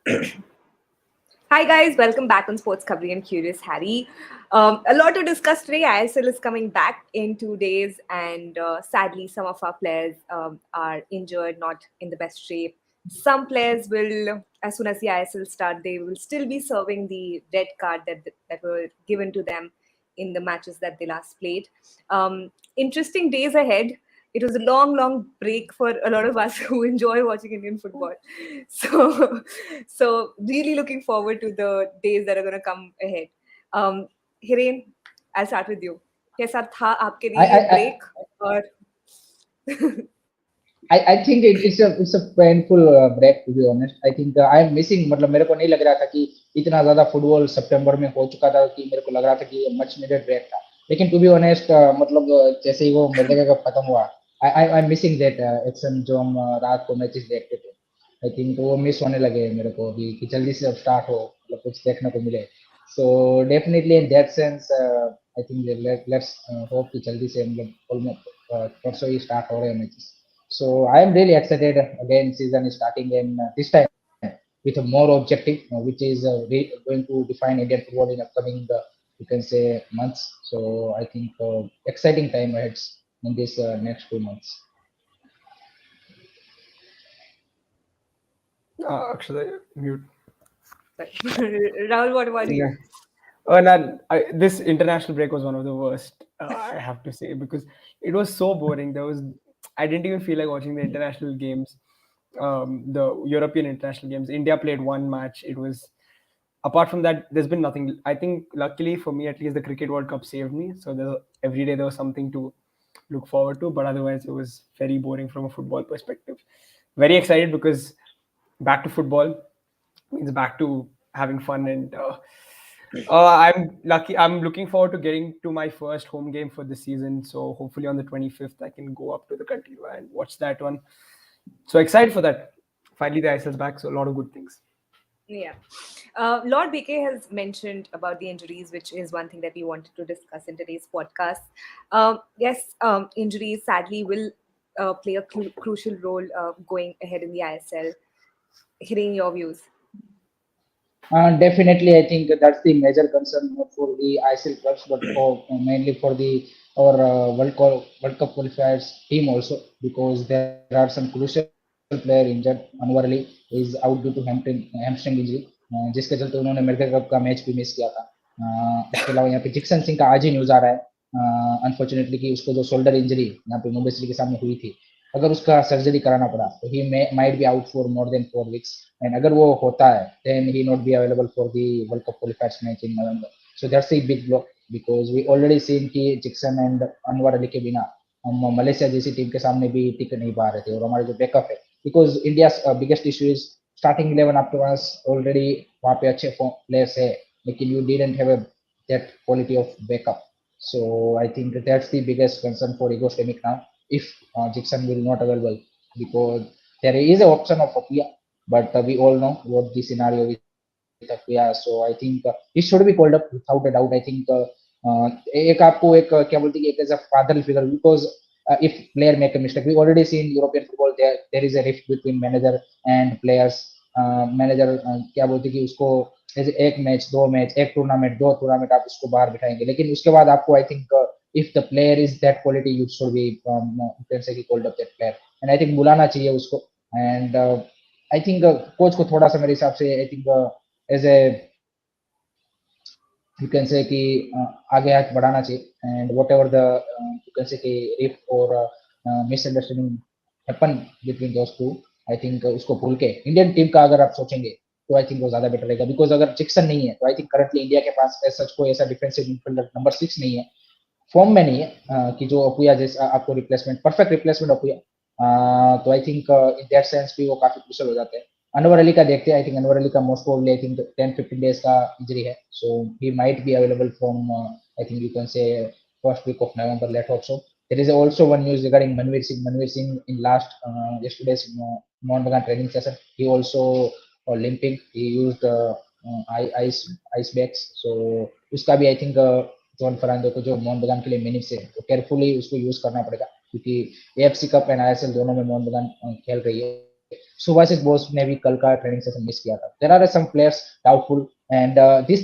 Hi guys, welcome back on SportsKhabri and Curious Harry. A lot to discuss today. ISL is coming back in 2 days, and sadly, some of our players are injured, not in the best shape. Some players will, as soon as the ISL start, they will still be serving the red card that were given to them in the matches that they last played. Interesting days ahead. It was a long, long break for a lot of us who enjoy watching Indian football. So, so really looking forward to the days that are going to come ahead. Hiren, I'll start with you. कैसा था आपके I लिए ये I break और I think it's a painful break, to be honest. I think I am missing. मतलब मेरे को नहीं लग रहा था कि इतना ज्यादा फुटबॉल सितंबर में हो चुका था कि मेरे को लग रहा था कि ये मच नीडेड ब्रेक था. लेकिन टू बी ऑनेस्ट मतलब जैसे ही वो मेरे का खत्म हुआ, I am missing that action जो हम रात को मैचेस देखते थे. आई थिंक वो मिस होने लगे मेरे को अभी कि जल्दी से अब स्टार्ट हो, मतलब कुछ देखने को मिले. So definitely in that sense I think let's hope कि जल्दी से मतलब ऑलमोस्ट परसों ही स्टार्ट हो रहे हैं matches. So I am really excited. Again, season is starting in this time with a more objective, which is going to define Indian football in upcoming, you can say, months. So I think exciting time ahead in this next 2 months. Should I mute? Rahul, what about Yeah. you? Oh, no, this international break was one of the worst, I have to say, because it was so boring. I didn't even feel like watching the international games, the European international games. India played one match. Apart from that, there's been nothing. I think, luckily for me, at least, the Cricket World Cup saved me. So every day there was something to look forward to, but otherwise, it was very boring from a football perspective. Very excited because back to football means back to having fun and I'm lucky. I'm looking forward to getting to my first home game for the season. So hopefully on the 25th, I can go up to the country and watch that one. So excited for that. Finally, the ISL's back. So a lot of good things. Yeah. Lord BK has mentioned about the injuries, which is one thing that we wanted to discuss in today's podcast. Yes, injuries sadly will play a crucial role going ahead in the ISL. Hearing your views. Definitely, I think that's the major concern not for the ISL clubs, but for mainly for the our World Cup qualifiers team also, because there are some crucial player injured. Anwarali is out due to hamstring injury, जिसके चलते उन्होंने America cup का match भी miss किया था. इसके अलावा यहाँ पे जिक्सन सिंह का आज ही न्यूज आ रहा है अनफॉर्चुनेटली कि उसको जो शोल्डर इंजरी यहाँ पे मुंबई सिटी के सामने हुई थी, अगर उसका सर्जरी कराना पड़ा तो he might be out for more than 4 weeks. And अगर वो होता है then he not be available for the world cup qualifiers match in November. So that's a big block because we already seen कि Jeakson and Anwar Ali के बिना हम Malaysia जैसी team के सामने भी टिक नहीं पा रहे थे. और हमारे जो बैकअप है, because India biggest issue is starting 11 आपके पास ऑलरेडी वहाँ पे अच्छे प्लेयर्स है, लेकिन you didn't have that quality of backup. So I think that's the biggest concern for Igor Stemic now. If Jackson will not available, because there is an option of Apia, but we all know what the scenario with Apia. So I think he should be called up without a doubt. I think एक आपको एक क्या बोलते हैं एक as a father figure, because if player make a mistake, we already see in European football there is a rift between manager and players. Manager क्या बोलते हैं कि उसको जैसे एक मैच दो मैच एक टूर्नामेंट दो टूर्नामेंट आप उसको बाहर बिठाएंगे, लेकिन उसके बाद आपको I think if the player is that quality you should be can say कि called up that player. And I think बुलाना चाहिए उसको. एंड आई थिंक कोच को थोड़ा सा मेरे हिसाब से I think as a you can say कि आगे हाथ बढ़ाना चाहिए. And whatever the you can say कि रिफ और misunderstanding happen between those two, I think उसको भूल के इंडियन टीम का अगर आप सोचेंगे तो आई थिंक वो ज्यादा बेटर रहेगा. बिकॉज अगर जिक्सन नहीं है तो आई थिंक करंटली इंडिया के पास सच कोई ऐसा डिफेंसिव मिडफील्डर नंबर 6 नहीं है, फॉर्म में नहीं है कि जो अपुया जैसा आपको रिप्लेसमेंट परफेक्ट रिप्लेसमेंट अपुया. तो I think in that sense भी वो काफी क्रूशियल हो जाते हैं. अनवर अली का देखते हैं. आई थिंक अनवर अली का most probably I think 10-15 days का इंजरी है. So he might be available from I think you can say first week of November, let hope so. There is also one news regarding Manveer Singh. Manveer Singh in last yesterday's Mohan Bagan training session, he also limping. He used ice bags. So उसका भी I think John Fernando को जो मोहन बगान के लिए minutes है तो carefully उसको यूज करना पड़ेगा, क्योंकि एएफसी कप एंड आईएसएल दोनों में मोहन बगान खेल रही है. सो सुभाषिस बोस ने भी कल का ट्रेनिंग सेशन मिस किया था. There are some players doubtful and this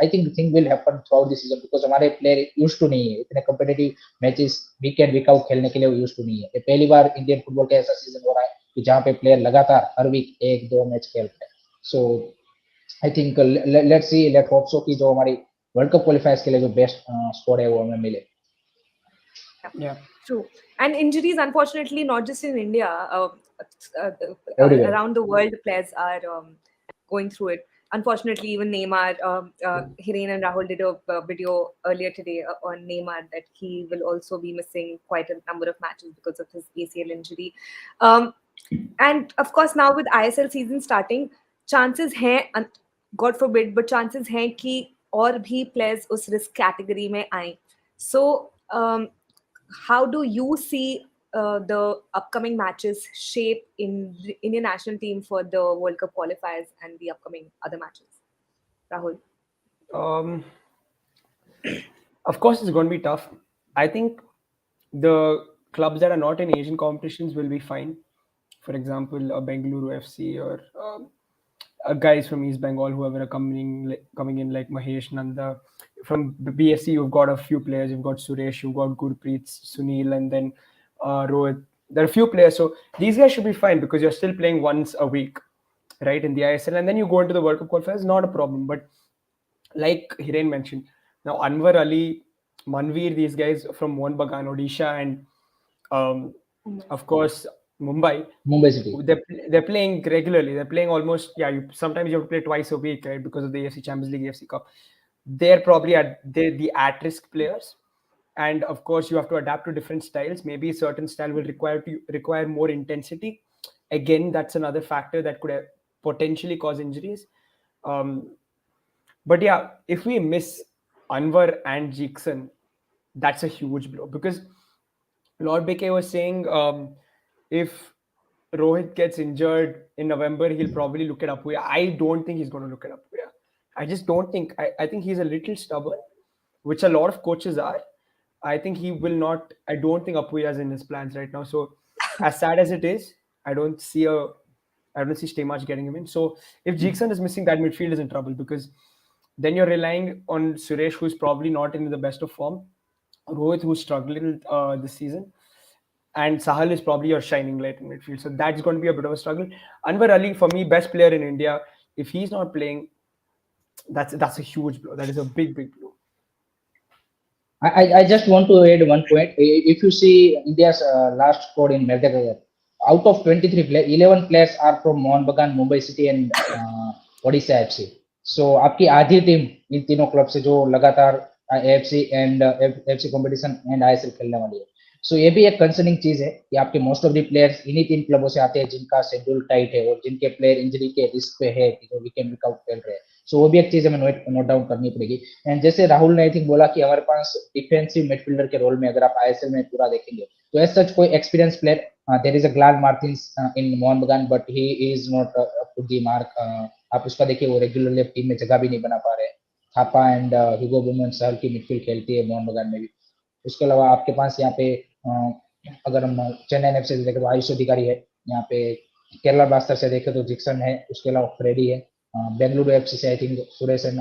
I think thing will happen throughout the season because हमारे player used to नहीं है इतने competitive matches week in week out खेलने के लिए used to नहीं है. ये पहली बार इंडियन फुटबॉल का ऐसा सीजन हो रहा है कि जहाँ पे प्लेयर लगातार हर वीक एक दो मैच खेल रहे हैं. So I think let's see let hope so कि जो हमारी वर्ल्ड कप क्वालिफायर्स के लिए जो बेस्ट स्क्वाड है वो हमें मिले. Yeah. True. And injuries, unfortunately, not just in India, Everywhere. around the world, players are going through it. Unfortunately, even Neymar, Hiren and Rahul did a video earlier today on Neymar that he will also be missing quite a number of matches because of his ACL injury. Um, and of course, now with ISL season starting, chances हैं, God forbid, but chances हैं कि और भी players उस risk category में आएं. So, how do you see the upcoming matches shape in Indian national team for the World Cup qualifiers and the upcoming other matches? Rahul? Um, of course, it's going to be tough. I think the clubs that are not in Asian competitions will be fine. For example, a Bengaluru FC or guys from East Bengal, whoever are coming in like Mahesh Nanda. From the BSC, you've got a few players. You've got Suresh, you've got Gurpreet, Sunil, and then Rohit. There are a few players. So these guys should be fine because you're still playing once a week, right, in the ISL. And then you go into the World Cup qualifiers, not a problem. But like Hiren mentioned, now Anwar Ali, Manveer, these guys from Mohan Bagan, Odisha, and um, of course Mumbai, Mumbai City. they're playing regularly. They're playing almost sometimes you have to play twice a week, right, because of the AFC Champions League, AFC Cup. They're probably they're the at-risk players, and of course you have to adapt to different styles. Maybe a certain style will require more intensity. Again, that's another factor that could potentially cause injuries. Um, but yeah, if we miss Anwar and Jackson, that's a huge blow because Lord BK was saying if Rohit gets injured in November, he'll probably look at Apuya. I don't think he's going to look at Apuya. I just don't think. I think he's a little stubborn, which a lot of coaches are. I think he will not. I don't think Apuya is in his plans right now. So, as sad as it is, I don't see a. I don't see Stamach getting him in. So, if Jackson is missing, that midfield is in trouble because then you're relying on Suresh, who's probably not in the best of form, Rohit, who's struggling this season, and Sahal is probably your shining light in midfield. So that's going to be a bit of a struggle. Anwar Ali, for me, best player in India. If he's not playing, that's a huge blow. That is a big, big blow. I just want to add one point. If you see India's last squad in Merdeka, out of 23 players, 11 players are from Mohan Bagan, Mumbai City and Odisha FC. So आपकी आधी team इन तीनों club से जो लगातार AFC and FC competition and ISL खेलने वाली है. सो ये भी एक कंसर्निंग चीज है कि आपके मोस्ट ऑफ द प्लेयर्स इन्हीं तीन क्लबों से आते हैं जिनका शेड्यूल टाइट है और जिनके प्लेयर इंजरी के रिस्क पे है कि जो वीकेंड वीक आउट खेल रहे हैं. सो वो भी एक चीज हमें नोट डाउन करनी पड़ेगी. एंड जैसे राहुल ने आई थिंक बोला कि हमारे पास डिफेंसिव मिडफील्डर के रोल में अगर आप ISL में पूरा देखेंगे तो एज सच कोई experience player there is a Glan Martins in Mohun Bagan but he is not up to the mark. आप उसका देखिए वो रेगुलरली टीम में जगह भी नहीं बना पा रहे. थापा एंड ह्यूगो बुमन सहल की मिडफील्ड खेलती है मोहन बगान में भी. उसके अलावा आपके पास यहाँ पे अगर हम चेन्नई एफसी से देखें तो आयुष अधिकारी है. यहाँ पे केरला ब्लास्टर से देखें तो जिक्सन है. उसके अलावा फ्रेडी है. बेंगलुरु एफसी से I think Suresh and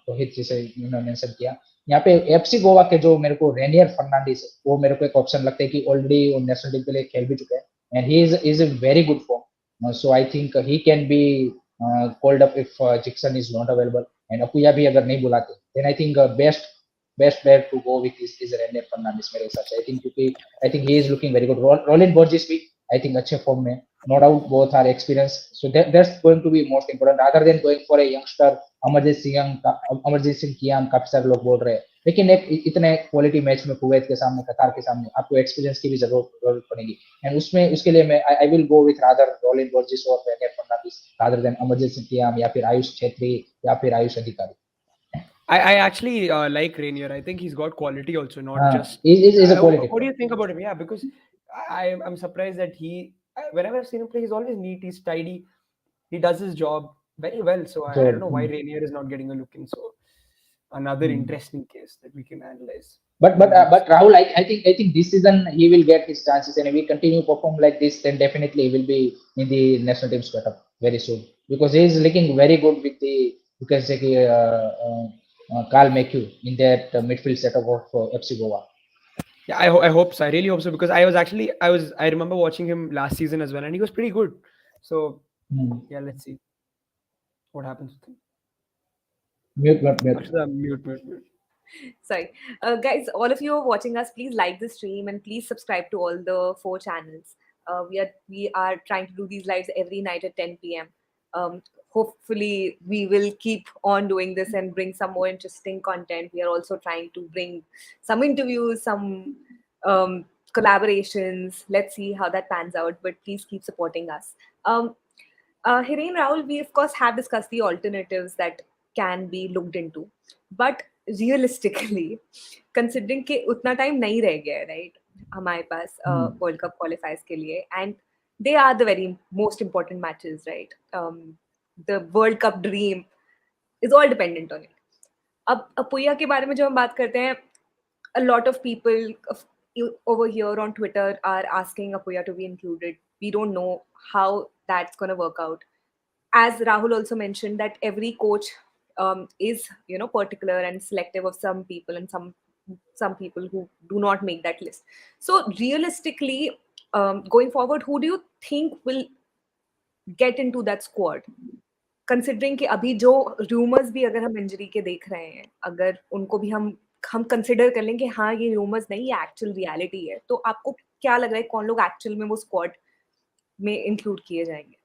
Rohit जिसे उन्होंने मेंशन किया. यहाँ पे एफसी गोवा के जो मेरे को रेनियर फर्नांडिस है वो मेरे को एक ऑप्शन लगता है कि ऑलरेडी वो नेशनल टीम के लिए खेल भी चुके हैं and he is a very good form. So I think he can be called up if Jeakson is not available and Apuia भी अगर नहीं बुलाते then I think best player to go with is Renier Fernandes मेरे हिसाब से. I think क्योंकि I think he is looking very good. Roland Borges भी I think अच्छे फॉर्म में. No doubt both are experienced. So that's going to be most important rather than going for a youngster. Amarjit Singh Kiyam काफी सारे लोग बोल रहे हैं लेकिन एक इतने क्वालिटी मैच में कुवैत के सामने कतार के सामने आपको एक्सपीरियंस की भी जरूरत पड़ेगी एंड उसमें उसके लिए मैं I will go with rather Rowllin Borges और रेनियर फर्नांडिस रादर देन अमरजीत सिंह कियाम या फिर आयुष छेत्री या फिर आयुष अधिकारी. I actually like Rainier. I think he's got quality also, not just. Is a quality. What do you think about him? Yeah, because I'm surprised that whenever I've seen him play, he's always neat, he's tidy, he does his job very well. So I don't know why Rainier is not getting a look in. So another interesting case that we can analyze. But Rahul, I think this season he will get his chances, and if he continue perform like this, then definitely he will be in the national team setup very soon because he is looking very good with the, you can say Carl McHugh in that midfield setup of FC Goa. Yeah, I hope so. I really hope so because I remember watching him last season as well, and he was pretty good. So Hmm. yeah, let's see what happens with him. Mute. Akshata, mute. Sorry. Guys, all of you are watching us, please like the stream and please subscribe to all the 4 channels. We are trying to do these lives every night at 10 p.m. Hopefully, we will keep on doing this and bring some more interesting content. We are also trying to bring some interviews, some um, collaborations. Let's see how that pans out, but please keep supporting us. Hiren, Rahul, we of course have discussed the alternatives that can be looked into, but realistically, considering कि उतना time नहीं रह गया है, right? हमारे पास Hmm. World Cup qualifiers के लिए, and they are the very most important matches, right? The World Cup dream is all dependent on it. अब अपुया के बारे में जब हम बात करते हैं, a lot of people over here on Twitter are asking Apuya to be included. We don't know how that's going to work out. As Rahul also mentioned, that every coach is particular and selective of some people, and some people who do not make that list. So realistically, going forward, who do you think will get into that squad? Considering कि अभी जो rumours भी अगर हम injury के देख रहे हैं, अगर उनको भी हम कंसिडर कर लें कि हाँ ये रूमर्स नहीं, ये एक्चुअल रियलिटी है, तो आपको क्या लग रहा है कौन लोग एक्चुअल में वो स्क्वाड में इंक्लूड किए जाएंगे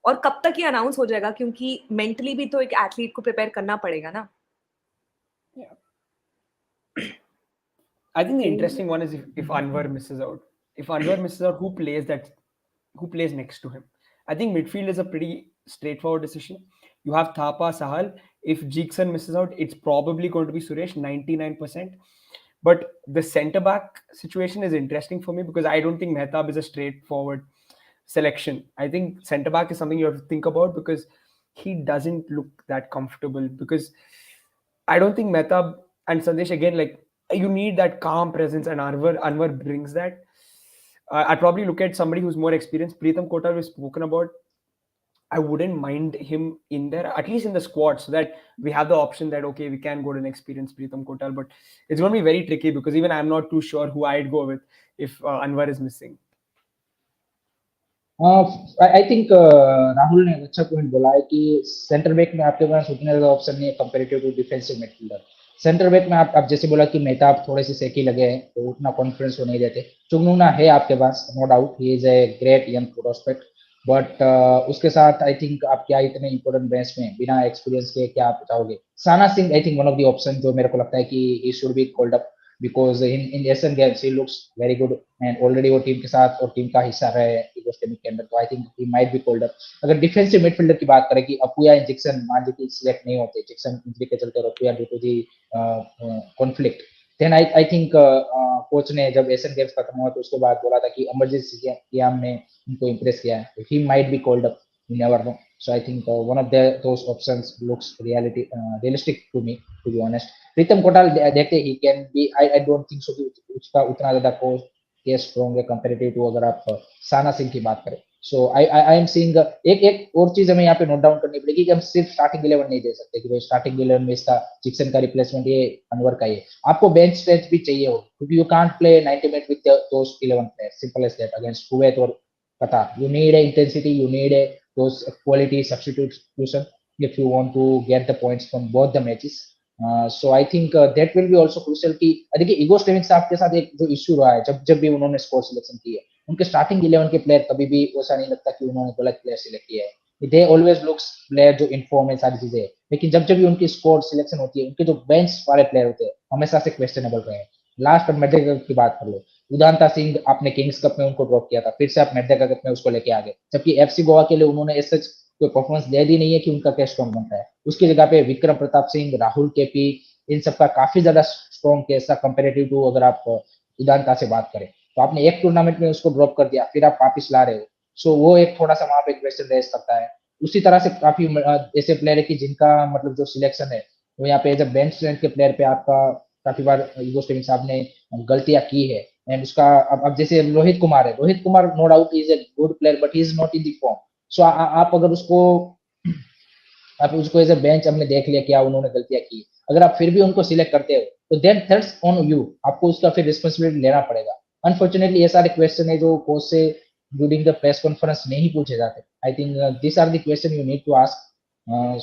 और कब तक ये अनाउंस हो जाएगा? क्योंकि मेंटली भी तो एक एथलीट को प्रिपेयर करना पड़ेगा ना. Yeah. I think the Hiren? interesting one is if Anwar misses out. If Anwar misses out, who plays next to him? I think midfield is a pretty straightforward decision. You have Thapa, Sahal. If Jigson misses out, it's probably going to be Suresh, 99%. But the centre back situation is interesting for me because I don't think Mehtab is a straightforward selection. I think centre back is something you have to think about because he doesn't look that comfortable. Because I don't think Mehtab and Sandesh again, like you need that calm presence, and Anwar brings that. I'd probably look at somebody who's more experienced. Preetham Kota we've spoken about. I wouldn't mind him in there, at least in the squad, so that we have the option that okay, we can go to an experienced Preetham Kotal, but it's going to be very tricky because even I'm not too sure who I'd go with if Anwar is missing. I think Rahul ने अच्छा point बोला है कि centre back में आपके पास उतने ज्यादा option नहीं है comparative to defensive midfielder. Centre back में आप जैसे बोला कि मेहताब थोड़े से सेकी लगे हैं तो उतना कॉन्फिडेंस वो नहीं देते. चुगनुना है आपके पास, no doubt he is a great young prospect, but उसके साथ आई थिंक आप क्या इतने इंपॉर्टेंट बेंच में बिना एक्सपीरियंस के क्या आप चाहोगे. Sana Singh I think one of the option जो मेरे को लगता है कि he should be called up because in Asian Games he looks very good and already वो टीम के साथ और टीम का हिस्सा रहे यूगोस्लाविया के अंदर, तो I think he might B called up. अगर डिफेंसिव मिडफील्डर की बात करें कि अपुया एंड जिक्सन मान लीजिए सिलेक्ट नहीं होते, जिक्सन इंजरी के चलते और Apuia due to the conflict, then I think coach ने जब एशियन गेम्स खत्म हुआ तो उसके बाद बोला था कि अमरजीत सियाम ने उनको इम्प्रेस किया है, ही might B called up, you never know. So I think one of those options looks realistic to me, to be honest. प्रीतम कोटाल देखते ही can B, I don't think so कि उसका उतना ज्यादा केस स्ट्रॉन्ग है कंपैरेटिव टू अगर आप साना सिंह की बात करें. सो आई एम सीइंग एक और चीज हमें यहाँ पे नोट डाउन करनी पड़ेगी कि हम सिर्फ स्टार्टिंग 11 नहीं दे सकते कि भाई स्टार्टिंग 11 में इसका जिक्सन का रिप्लेसमेंट ये अनवर का ही, आपको बेंच स्ट्रेंथ भी चाहिए हो क्योंकि you can't play 90 minute with those 11 players, simple as that, against Kuwait और Qatar. You need a intensity, you need a those quality substitution if you want to get the points from both the matches. So I think that will be also crucial कि देखिए ego स्टेविंग साहब के साथ एक जो issue रहा है जब भी उन्होंने स्कोर सिलेक्शन की है, उनके स्टार्टिंग 11 के प्लेयर कभी भी ऐसा नहीं लगता कि उन्होंने गलत प्लेयर सिलेक्ट किया है. दे ऑलवेज लुक्स प्लेयर जो इन्फॉर्म है सारी चीजें, लेकिन जब भी उनकी स्कोर सिलेक्शन होती है उनके जो बेंच वाले प्लेयर होते हैं हमेशा से क्वेश्चनेबल रहे हैं. लास्ट मेडवेगर की बात कर लो, उदांता सिंह आपने किंग्स कप में उनको ड्रॉप किया था, फिर से आप मेडवेगर कप में उसको लेके आ गए, जबकि एफसी गोवा के लिए उन्होंने ऐसा कोई परफॉर्मेंस दे दी नहीं है कि उनका क्या स्ट्रॉन्ग बनता है. उसकी जगह पे विक्रम प्रताप सिंह, राहुल केपी, इन सबका काफी ज्यादा स्ट्रॉन्ग केस था कंपेरेटिव टू अगर आप उदांता से बात करें. तो आपने एक टूर्नामेंट में उसको ड्रॉप कर दिया, फिर आप वापिस ला रहे हो, सो वो एक थोड़ा सा वहां पे क्वेश्चन रेज करता है. उसी तरह से काफी ऐसे प्लेयर है कि जिनका मतलब जो सिलेक्शन है तो यहाँ पे एज अ बेंच स्ट्रेंथ के प्लेयर पे आपका काफी बार ईगो स्टीवन साहब ने गलतियां की है। एंड उसका अब जैसे रोहित कुमार है, Rohit Kumar no doubt is a good player but he is not in the form. So आप अगर उसको आप उसको एज ए बेंच हमने देख लिया क्या उन्होंने गलतियां की, अगर आप फिर भी उनको सिलेक्ट करते हो तो देन दैट्स ऑन यू, आपको उसका फिर रिस्पॉन्सिबिलिटी लेना पड़ेगा। अनफॉर्चुनेटली ये सारे क्वेश्चन है जो कोच से ड्यूरिंग द प्रेस कॉन्फ्रेंस नहीं पूछे जाते। I think this are the question you need to ask.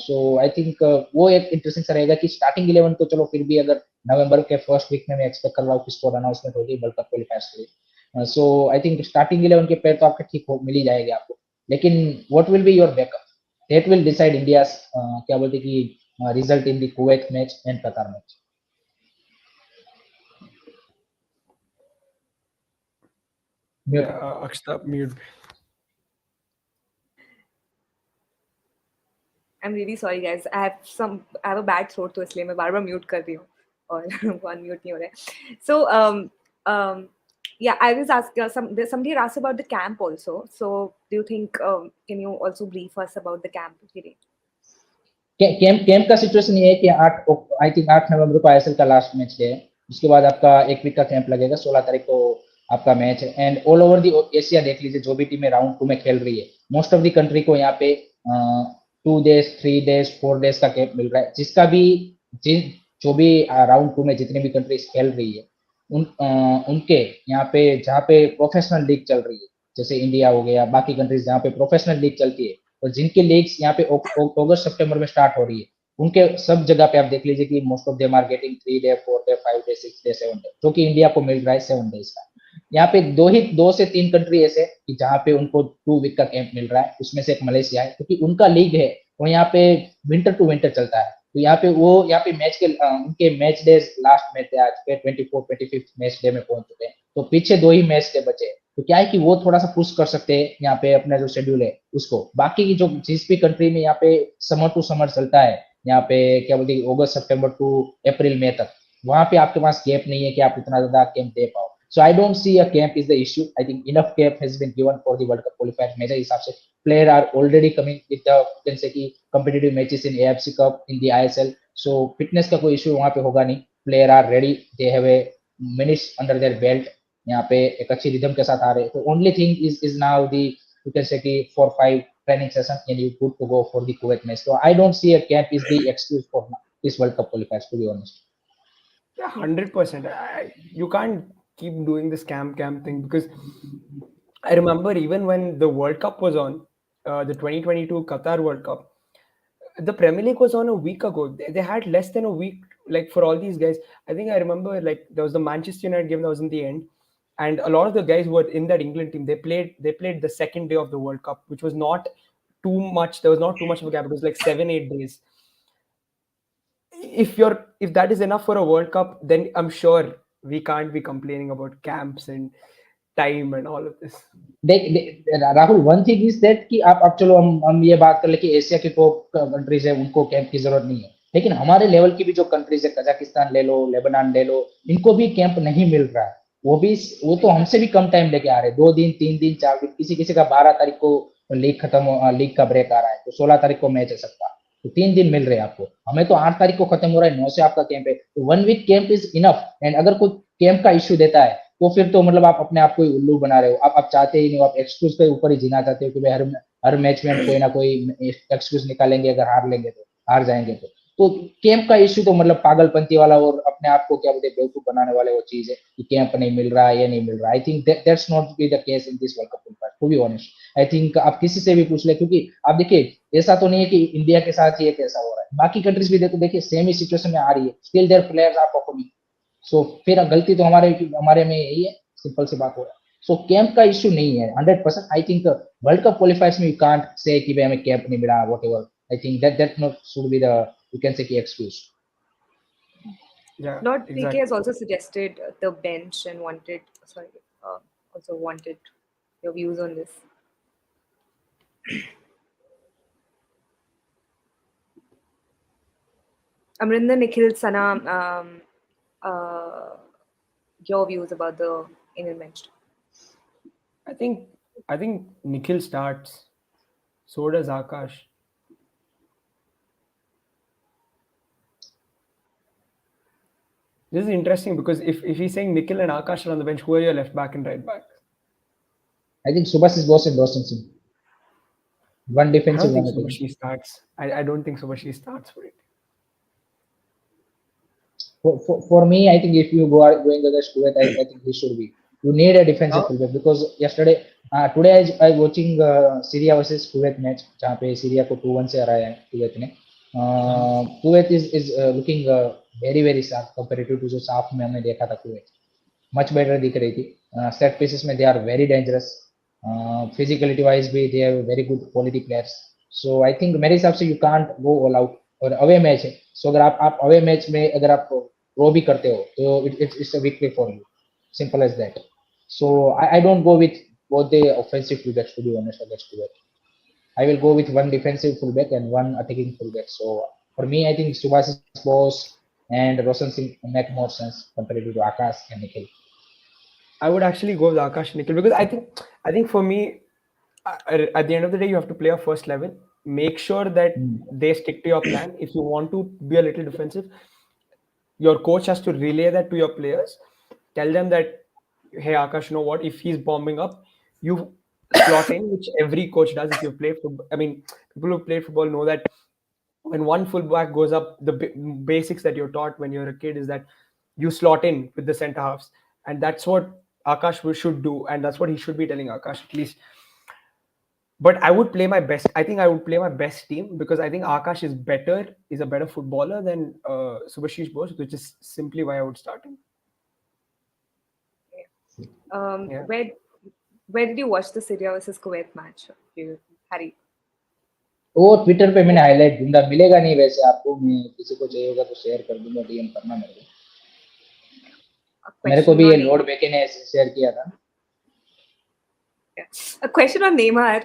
So I think वो एक इंटरेस्टिंग सा रहेगा कि स्टार्टिंग 11 तो चलो फिर भी अगर नवंबर के फर्स्ट वीक में मैं एक्सपेक्ट कर रहा हूँ कि स्कोर अनाउंसमेंट होगी वर्ल्ड कप क्वालिफायर्स के लिए। सो आई थिंक स्टार्टिंग 11 के प्लेयर तो आपके ठीक हो मिल ही जाएंगे आपको, लेकिन what will be your backup, that will decide India's क्या बोलते कि result in the Kuwait match and Qatar match. Mute. Yeah, Akshita, mute. I'm really sorry guys. I have a bad throat तो इसलिए मैं बार-बार म्यूट कर रही हूँ और वो अनम्यूट नहीं हो रहा है. So um yeah, I was asking somebody had asked about the camp also. So do you think can you also brief us about the camp period? Camp camp का सिचुएशन ये है कि 8 आई थिंक 8 नवंबर को ISL का last match है। उसके बाद आपका एक वीक का कैंप लगेगा, 16 तारीख को आपका मैच है। And all over the Asia देख लीजिए, जो भी टीमें राउंड 2 में खेल रही है मोस्ट ऑफ द कंट्री को यहाँ पे 2 डेज 3 डेज 4 डेज का कैंप मिल रहा है। जिसका भी जिन जो भी राउंड 2 में जितने भी कंट्रीज खेल रही है उनके यहाँ पे जहाँ पे प्रोफेशनल लीग चल रही है, जैसे इंडिया हो गया, बाकी कंट्रीज जहाँ पे प्रोफेशनल लीग चलती है और जिनकी लीग्स यहाँ पे अगस्त सितंबर में स्टार्ट हो रही है, उनके सब जगह पे आप देख लीजिए कि most of them are getting 3 day 4 day 5 day 6 day 7 day, जो कि इंडिया को मिल रहा है 7 डेज का। यहाँ पे 2 से 3 कंट्री ऐसे कि जहाँ पे उनको 2 वीक का कैंप मिल रहा है, उसमें से एक मलेशिया है क्योंकि उनका लीग है वो यहाँ पे विंटर टू विंटर चलता है। तो यहाँ पे वो यहाँ पे मैच के उनके मैच डेज लास्ट मैच है आज पे 24 25 मैच डे में पहुंच चुके हैं, तो पीछे 2 ही मैच डे बचे हैं। तो क्या है कि वो थोड़ा सा पुश कर सकते हैं यहाँ पे अपना जो शेड्यूल है उसको। बाकी की जो जिस भी कंट्री में यहाँ पे समर टू समर चलता है, यहाँ पे क्या बोलते हैं अगस्त सितंबर टू अप्रैल मई तक, वहां पे आपके पास गैप नहीं है कि आप इतना ज्यादा कैंप दे पाओ। So I don't see a camp is the issue. I think enough camp has been given for the world cup qualifier मेरे हिसाब से। Player are already coming with the can say कि competitive matches in AFC Cup in the ISL, so fitness का कोई issue वहां पे होगा नहीं। Player are ready, they have a minutes under their belt, यहाँ पे एक अच्छी रिदम के साथ आ रहे हैं। तो only thing is now the you can say कि 4 5 training session and you good to go for the Kuwait match. तो I don't see a camp is the excuse for this world cup qualifiers to be honest. Yeah, 100%. You can't keep doing this camp thing because I remember even when the World Cup was on, the 2022 Qatar World Cup, the Premier League was on a week ago. They had less than a week, like for all these guys. I think I remember like there was the Manchester United game that was in the end, and a lot of the guys who were in that England team they played the second day of the World Cup, which was not too much. There was not too much of a gap. It was like 7 8 days. If that is enough for a World Cup, then I'm sure we can't be complaining about camps and time and all of this. Rahul, one thing is that कि आप चलो हम ये बात कर ले कि Asia की टॉप कंट्रीज है उनको कैंप की जरूरत नहीं है, लेकिन हमारे लेवल की भी जो कंट्रीज है, कजाकिस्तान ले लो, लेबनान ले लो, इनको भी कैंप नहीं मिल रहा है। वो तो हमसे भी कम टाइम लेके आ रहे हैं, 2 दिन 3 दिन 4 दिन, किसी किसी का 12 तारीख को लीग का ब्रेक आ रहा है, तो 16 तारीख को मैच है सबका, तो 3 दिन मिल रहे हैं आपको। हमें तो 8 तारीख को खत्म हो रहा है, 9 से आपका कैंप है, तो 1 week camp is enough. And अगर कोई कैंप का इश्यू देता है तो फिर तो मतलब आप अपने आप को ही उल्लू बना रहे हो। आप चाहते ही नहीं हो, आप एक्सक्यूज के ऊपर ही जीना चाहते हो कि भाई हर मैच में हम कोई ना कोई एक्सक्यूज निकालेंगे, अगर हार लेंगे तो हार जाएंगे तो कैंप का इश्यू तो मतलब पागलपंती वाला और अपने आप को क्या बोलते हैं बेवकूफ बनाने वाले वो चीज है कि कैंप नहीं मिल रहा है, ये नहीं मिल रहा। I think that's not be the case in this world cup to be honest. I think आप किसी से भी पूछ ले, क्योंकि आप देखिए ऐसा तो नहीं है कि इंडिया के साथ ही एक ऐसा हो रहा है, बाकी कंट्रीज भी देखो, देखिए सेम ही सिचुएशन में आ रही है, still there players are performing. So फिर गलती तो हमारे हमारे में यही है, सिंपल सी बात हो रहा है। सो कैंप का इश्यू नहीं है 100%। आई थिंक वर्ल्ड कप क्वालिफायर्स में यू कांट से कि भाई हमें कैंप नहीं मिला whatever. I think that not should be the you can से की excuse. Yeah, Lord PK exactly. has also suggested the bench and also wanted your views on this. Amrinder, Nikhil, Sana, uh, your views about the Indian bench. I think I think Nikhil starts. So does Akash. This is interesting because if he's saying Nikhil and Akash are on the bench, who are your left back and right back? I think Subhash is boss and Roshan Singh. One I defensive, don't think one attacking. Subhashi starts. I don't think Subhashi starts for it. For me, I think if you going against Kuwait, I think he should be. You need a defensive Now, fullback because today I watching Syria versus Kuwait match जहाँ पे Syria को 2-1 से हराया है Kuwait ने. Kuwait is looking very sharp comparative to जो साफ में हमने देखा था कुवैत. Much better दिख रही थी. Set pieces में they are very dangerous. Physicality wise भी they have very good quality players. So I think मेरे हिसाब से you can't go all out. और अवे मैच है, सो अगर आप अवे मैच में अगर आप रो भी करते हो तो it's a victory for you, simple as that. So I don't go with both the offensive fullbacks to be honest against Kuwait. I will go with one defensive fullback and one attacking fullback. So for me, I think Subhas's boss and Roshan Singh make more sense compared to Akash and Nikhil. I would actually go with Akash Nikhil because I think for me, at the end of the day, you have to play a first level. Make sure that Mm. they stick to your plan. If you want to be a little defensive, your coach has to relay that to your players. Tell them that, hey, Akash, you know what? If he's bombing up, you slot in, which every coach does. If you've played football, I mean, people who play football know that when one fullback goes up, the basics that you're taught when you're a kid is that you slot in with the center halves, and that's what Akash should do, and that's what he should be telling Akash at least. But I would play my best. I think I would play my best team because I think Akash is a better footballer than Subhashish Bose, which is simply why I would start him. Yeah. Where did you watch the Syria versus Kuwait match, Harry? वो Twitter पे मैंने highlight ढूंढा, मिलेगा नहीं वैसे आपको. मैं किसी को चाहिए होगा तो शेयर कर दूंगा, डीएम करना मेरे को. A मेरे को question भी ये on लॉर्ड बेके ने शेयर किया था. a question on Neymar.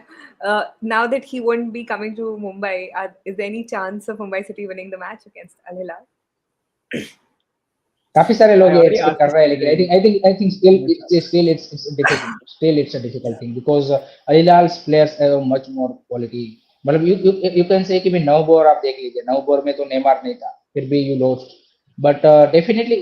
Now that he won't be coming to Mumbai, is there any chance of Mumbai City winning the match against Al Hilal? काफी सारे लोग I ये already एक्सपेक्ट asked कर this रहे हैं, लेकिन already. I think still it's a difficult thing because Al Hilal's players have much more quality. मतलब you can say कि भी नवबोर आप देख लीजिए, नवबोर में तो नेमार नहीं था, फिर भी you lost. But definitely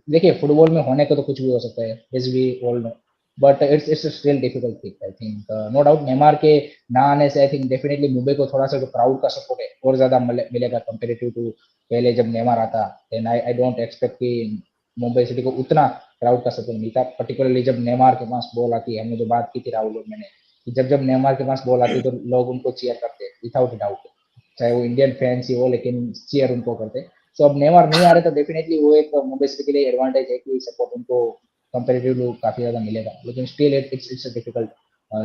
देखिए फुटबॉल में होने का तो कुछ भी हो सकता है, as we all know. But it's a still difficult thing. I think no doubt Neymar के ना आने से I think definitely मुंबई को थोड़ा सा जो क्राउड का सपोर्ट है और ज्यादा मिलेगा कंपेरेटिव टू पहले जब नेमार आता. देन आई डोंट एक्सपेक्ट कि मुंबई सिटी को उतना क्राउड का सपोर्ट मिलता, पर्टिकुलरली जब नेमार के पास बॉल आती है. हमने जो बात की थी राहुल और मैंने कि जब नेमार के पास बॉल आती है तो लोग उनको चीयर करते हैं विदाउट डाउट, चाहे वो इंडियन फैंस ही हो, लेकिन चीयर उनको करते. सो अब नेमार नहीं आ रहे तो डेफिनेटली वो एक मुंबई सिटी के लिए एडवांटेज है कि सपोर्ट उनको कंपेरेटिवली काफी ज्यादा मिलेगा. लेकिन still it's a difficult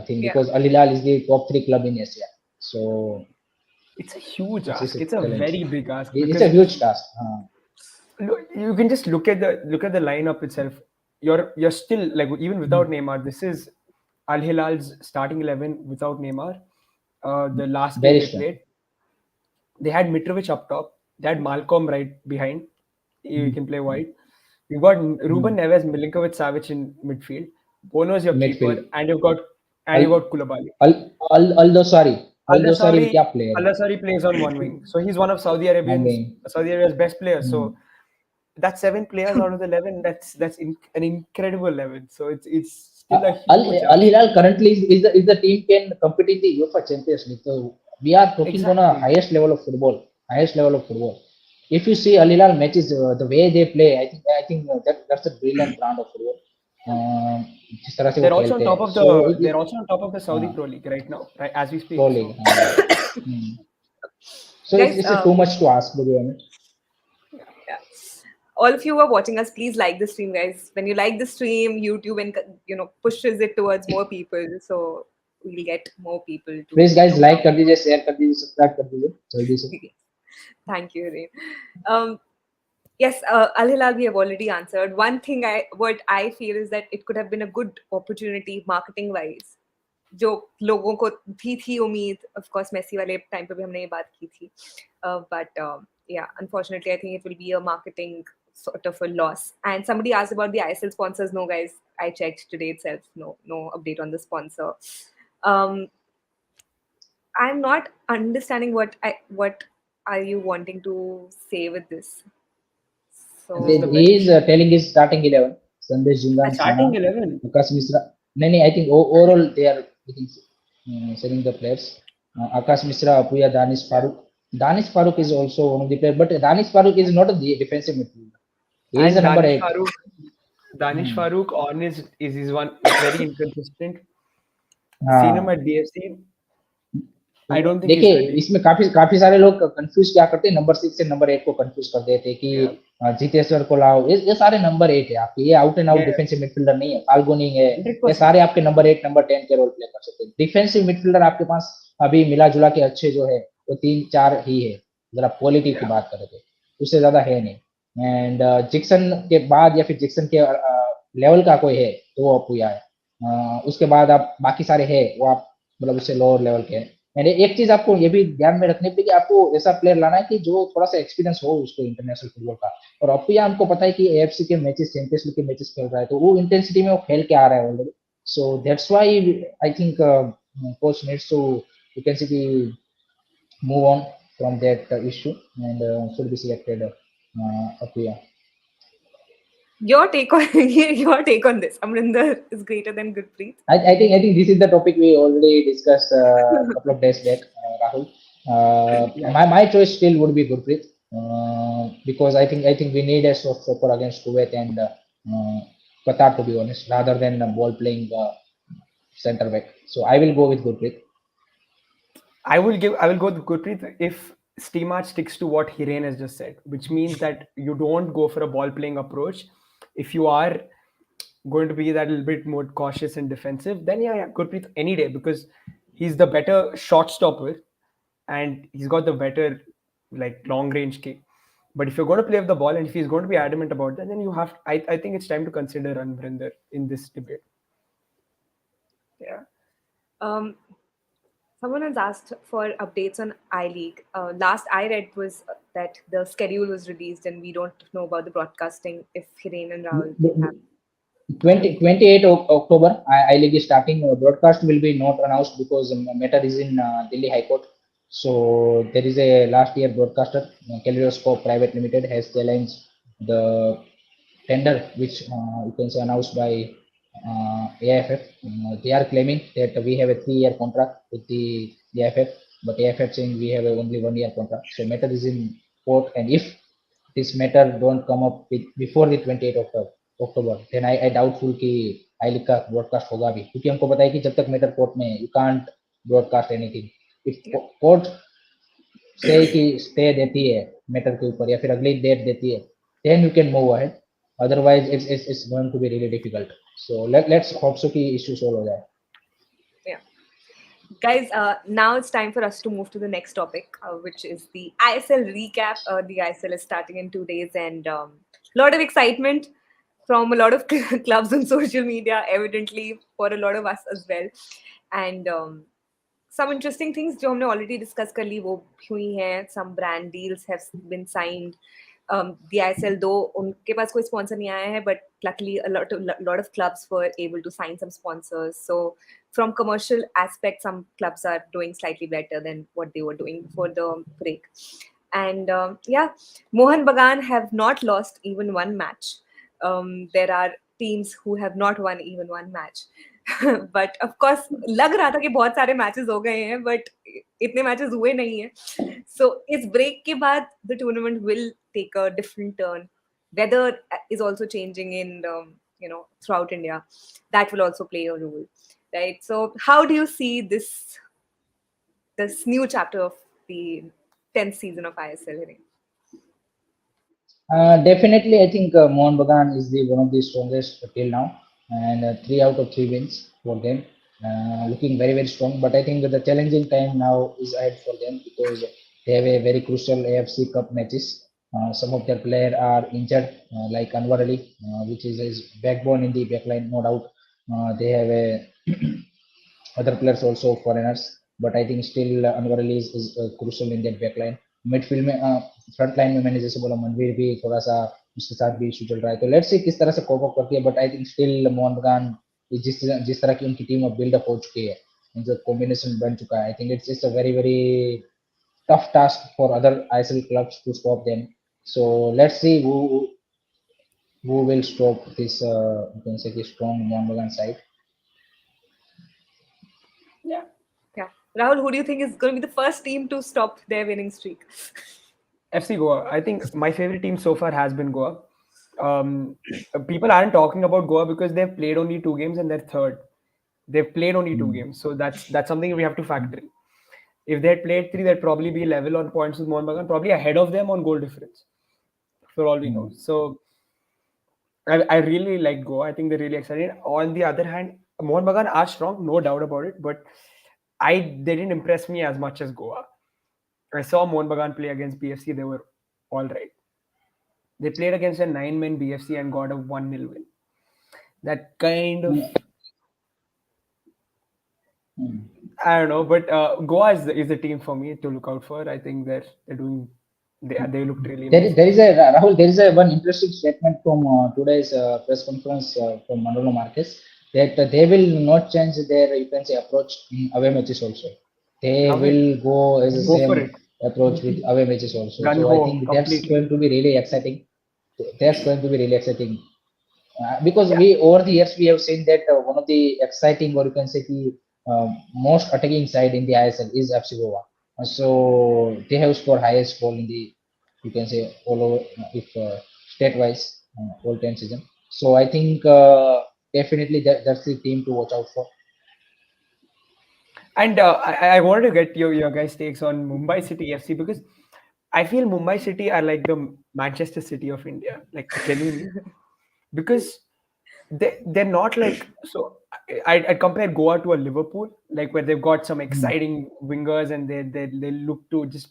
thing Yeah. because Al Hilal is the top 3 club in Asia. So It's a huge it's ask. a It's a challenge. very big ask It's a because huge task. you can just look at the lineup itself. You're still like even without Neymar. This is Al Hilal's starting 11 without Neymar. The last game Very they strong. played, they had Mitrovic up top. They had Malcolm right behind. You can play wide. You've got Ruben Neves, Milinkovic, Savic in midfield. Bono is your keeper, Midfield. and you've got Koulibaly. Al Aldosari Al-Dasari, क्या player है? Al-Dasari plays on one wing, so he's one of One wing. Saudi Arabia's best players. Hmm. So that's 7 players out of the 11. That's an incredible 11. So it's still a huge Al ask. Hilal currently is the team can compete in the UEFA Champions League. So we are talking on a Exactly. highest level of football. Highest level of football. If you see Al Hilal matches, the way they play, I think that's a brilliant brand of football. जिस तरह से वो They're also on खेलते top हैं. of So the it they're also on top of the Saudi uh, Pro League right now, right as we pro speak. league. So Hmm. So Guys, it's too much to ask to be honest. yeah. All of you who are watching us, please like the stream, guys. When you like the stream, YouTube and pushes it towards more people, so we'll get more people to Please guys come. like कर दीजिए, share कर दीजिए, subscribe कर दीजिए जल्दी से. Thank you, Reem. Yes, Al Hilal we have already answered. One thing what I feel is that it could have been a good opportunity marketing wise. जो लोगों को थी उम्मीद, of course मेसी वाले टाइम पे भी हमने ये बात की थी, but yeah, unfortunately I think it will be a marketing sort of a loss. And somebody asked about the ISL sponsors. No guys, I checked today itself. No update on the sponsor. I'm not understanding what are you wanting to say with this. Is this So the He bench? is telling his starting 11. Sandesh Jhingan, अच्छा, Sana, Starting 11. Akash Mishra. No, I think overall they are I think, selling the players. Akash Mishra, Apuya, Danish Farooq. Danish Farooq is also one of the players, but Danish Farooq is not a defensive midfielder. He is a And number 8. Danish Hmm. Farooq on is one is very inconsistent. Seen him हाँ at DFC. तो I don't think he's देखिए ready. इसमें काफी काफी सारे लोग confuse क्या करते हैं नंबर 6 से नंबर 8 को कंफ्यूज कर देते हैं कि Yeah. जीतेश्वर को लाओ ये सारे नंबर 8 है आपके ये out and out Yeah. Defensive midfielder नहीं है फाल्गुनी है ये 100%. सारे आपके नंबर 8 नंबर 10 के रोल प्ले कर सकते हैं डिफेंसिव मिडफील्डर आपके पास अभी मिला जुला के अच्छे जो है वो 3-4 ही है अगर आप क्वालिटी की Yeah. बात करें तो उससे ज्यादा है नहीं एंड जिक्सन के बाद या फिर जिक्सन के लेवल का कोई है तो वो अपुया है उसके बाद आप बाकी सारे है वो आप मतलब उससे लोअर लेवल के हैं मैंने एक चीज आपको ये भी ध्यान में रखने पे कि आपको ऐसा प्लेयर लाना है कि जो थोड़ा सा एक्सपीरियंस हो उसको इंटरनेशनल फुटबॉल का और अपिया हमको पता है कि एएफसी के मैचेस चैंपियंस लीग के मैचेस खेल रहा है तो वो इंटेंसिटी में वो खेल के आ रहा है already so that's why I think coach needs to you can see move on from that issue and should be selected Apuya. your take on your take on this. Amrinder is greater than Gurpreet. I think this is the topic we already discussed a couple of days back, Rahul. Yeah. My choice still would be Gurpreet because I think we need a soft stopper against Kuwait and Qatar to be honest, rather than ball playing center back. So I will go with Gurpreet. I will go with Gurpreet if Steamart sticks to what Hiren has just said, which means that you don't go for a ball playing approach. If you are going to be that little bit more cautious and defensive, then yeah, Gurpreet any day because he's the better shot stopper and he's got the better like long range kick. But if you're going to play with the ball and if he's going to be adamant about that, then you have. I think it's time to consider Anvrinder in this debate. Yeah. Um, Someone has asked for updates on I League. Last I read was that the schedule was released and we don't know about the broadcasting. If Hiren and Rahul can have. 28 October, I League is starting. Broadcast will be not announced because matter is in Delhi High Court. So there is a last year broadcaster, Kaleidoscope Private Limited, has challenged the tender which you can say announced by AFF. They are claiming that we have a 3-year contract with the AFF, but AFF saying we have a only 1-year contract. So matter is in court, and if this matter don't come up with before the 28th of October, then I doubtful कि आई league का broadcast होगा भी क्योंकि हमको पता है कि जब तक मैटर कोर्ट में you can't broadcast anything if Yeah. Court से कि स्टे देती है मैटर के ऊपर या फिर अगली डेट देती है then you can move ahead otherwise it's going to be really difficult so let's hope so कि issue solve हो जाए Yeah. Guys, now it's time for us to move to the next topic, which is the ISL recap. The ISL is starting in 2 days, and a lot of excitement from a lot of clubs on social media, evidently for a lot of us as well. And some interesting things जो हमने already discuss कर ली वो हुई हैं. Some brand deals have been signed. The ISL though उनके पास कोई sponsor नहीं आया है, but luckily a lot of clubs were able to sign some sponsors. So from commercial aspect, some clubs are doing slightly better than what they were doing before the break. And yeah, Mohan Bagan have not lost even one match. There are teams who have not won even one match. But of course लग रहा था कि बहुत सारे matches हो गए हैं but इतने मैचेस हुए नहीं हैं. So इस break के बाद the tournament will take a different turn. Weather is also changing in throughout India. That will also play a role, right? So how do you see this new chapter of the 10th season of ISL, Hiren? Definitely, I think Mohan Bagan is the one of the strongest till now, and 3 out of 3 wins for them, looking very very strong. But I think the challenging time now is ahead for them because they have a very crucial AFC Cup matches. Some of their players are injured, like Anwar Ali, which is his backbone in the backline, no doubt. They have a other players also foreigners, but I think still Anwar Ali is crucial in that backline. Midfield में front line में मैंने जैसे बोला मनवीर भी थोड़ा सा उसके साथ भी इशू चल रहा है तो लेट्स सी किस तरह से कोप अप करती है but I think still Mohan बगान जिस तरह की उनकी टीम अब बिल्डअप हो चुकी है जो कॉम्बिनेशन बन चुका है I think it's a very very tough task for other ISL clubs to stop them. So let's see who who will stop this you can say the strong Mohammedan side. Yeah. Yeah. Rahul, who do you think is going to be the first team to stop their winning streak? FC Goa. I think my favorite team so far has been Goa. Um, People aren't talking about Goa because they've played only 2 games and they're third. They've played only two Hmm. games, so that's something we have to factor in. If they had played three, they'd probably be level on points with Mohun Bagan, probably ahead of them on goal difference, for all we know. Hmm. So I really like Goa. I think they're really exciting. On the other hand, Mohun Bagan are strong, no doubt about it, but they didn't impress me as much as Goa. I saw Mohun Bagan play against BFC; they were all right. They played against a 9-man BFC and got a 1-0 win. That kind of, Hmm. Hmm. I don't know, but Goa is the team for me to look out for. I think they're doing they looked really amazing. There is a Rahul. There is a one interesting statement from today's press conference from Manolo Marquez that they will not change their you can say approach in away matches also. They Love it. will go as the Go for same it. approach with away matches also. Gun So I ho think that's completely. going to be really exciting. That's going to be really exciting because Yeah. we over the years we have seen that one of the exciting or you can say the most attacking side in the ISL is FC Goa. So they have scored highest goal in the you can say all over if state wise all time season. So I think definitely that's the team to watch out for. And I wanted to get your guys' takes on Mumbai City FC because I feel Mumbai City are like the Manchester City of India, like genuinely, because they're not like so. I'd compare Goa to a Liverpool, like where they've got some Hmm. exciting wingers and they look to just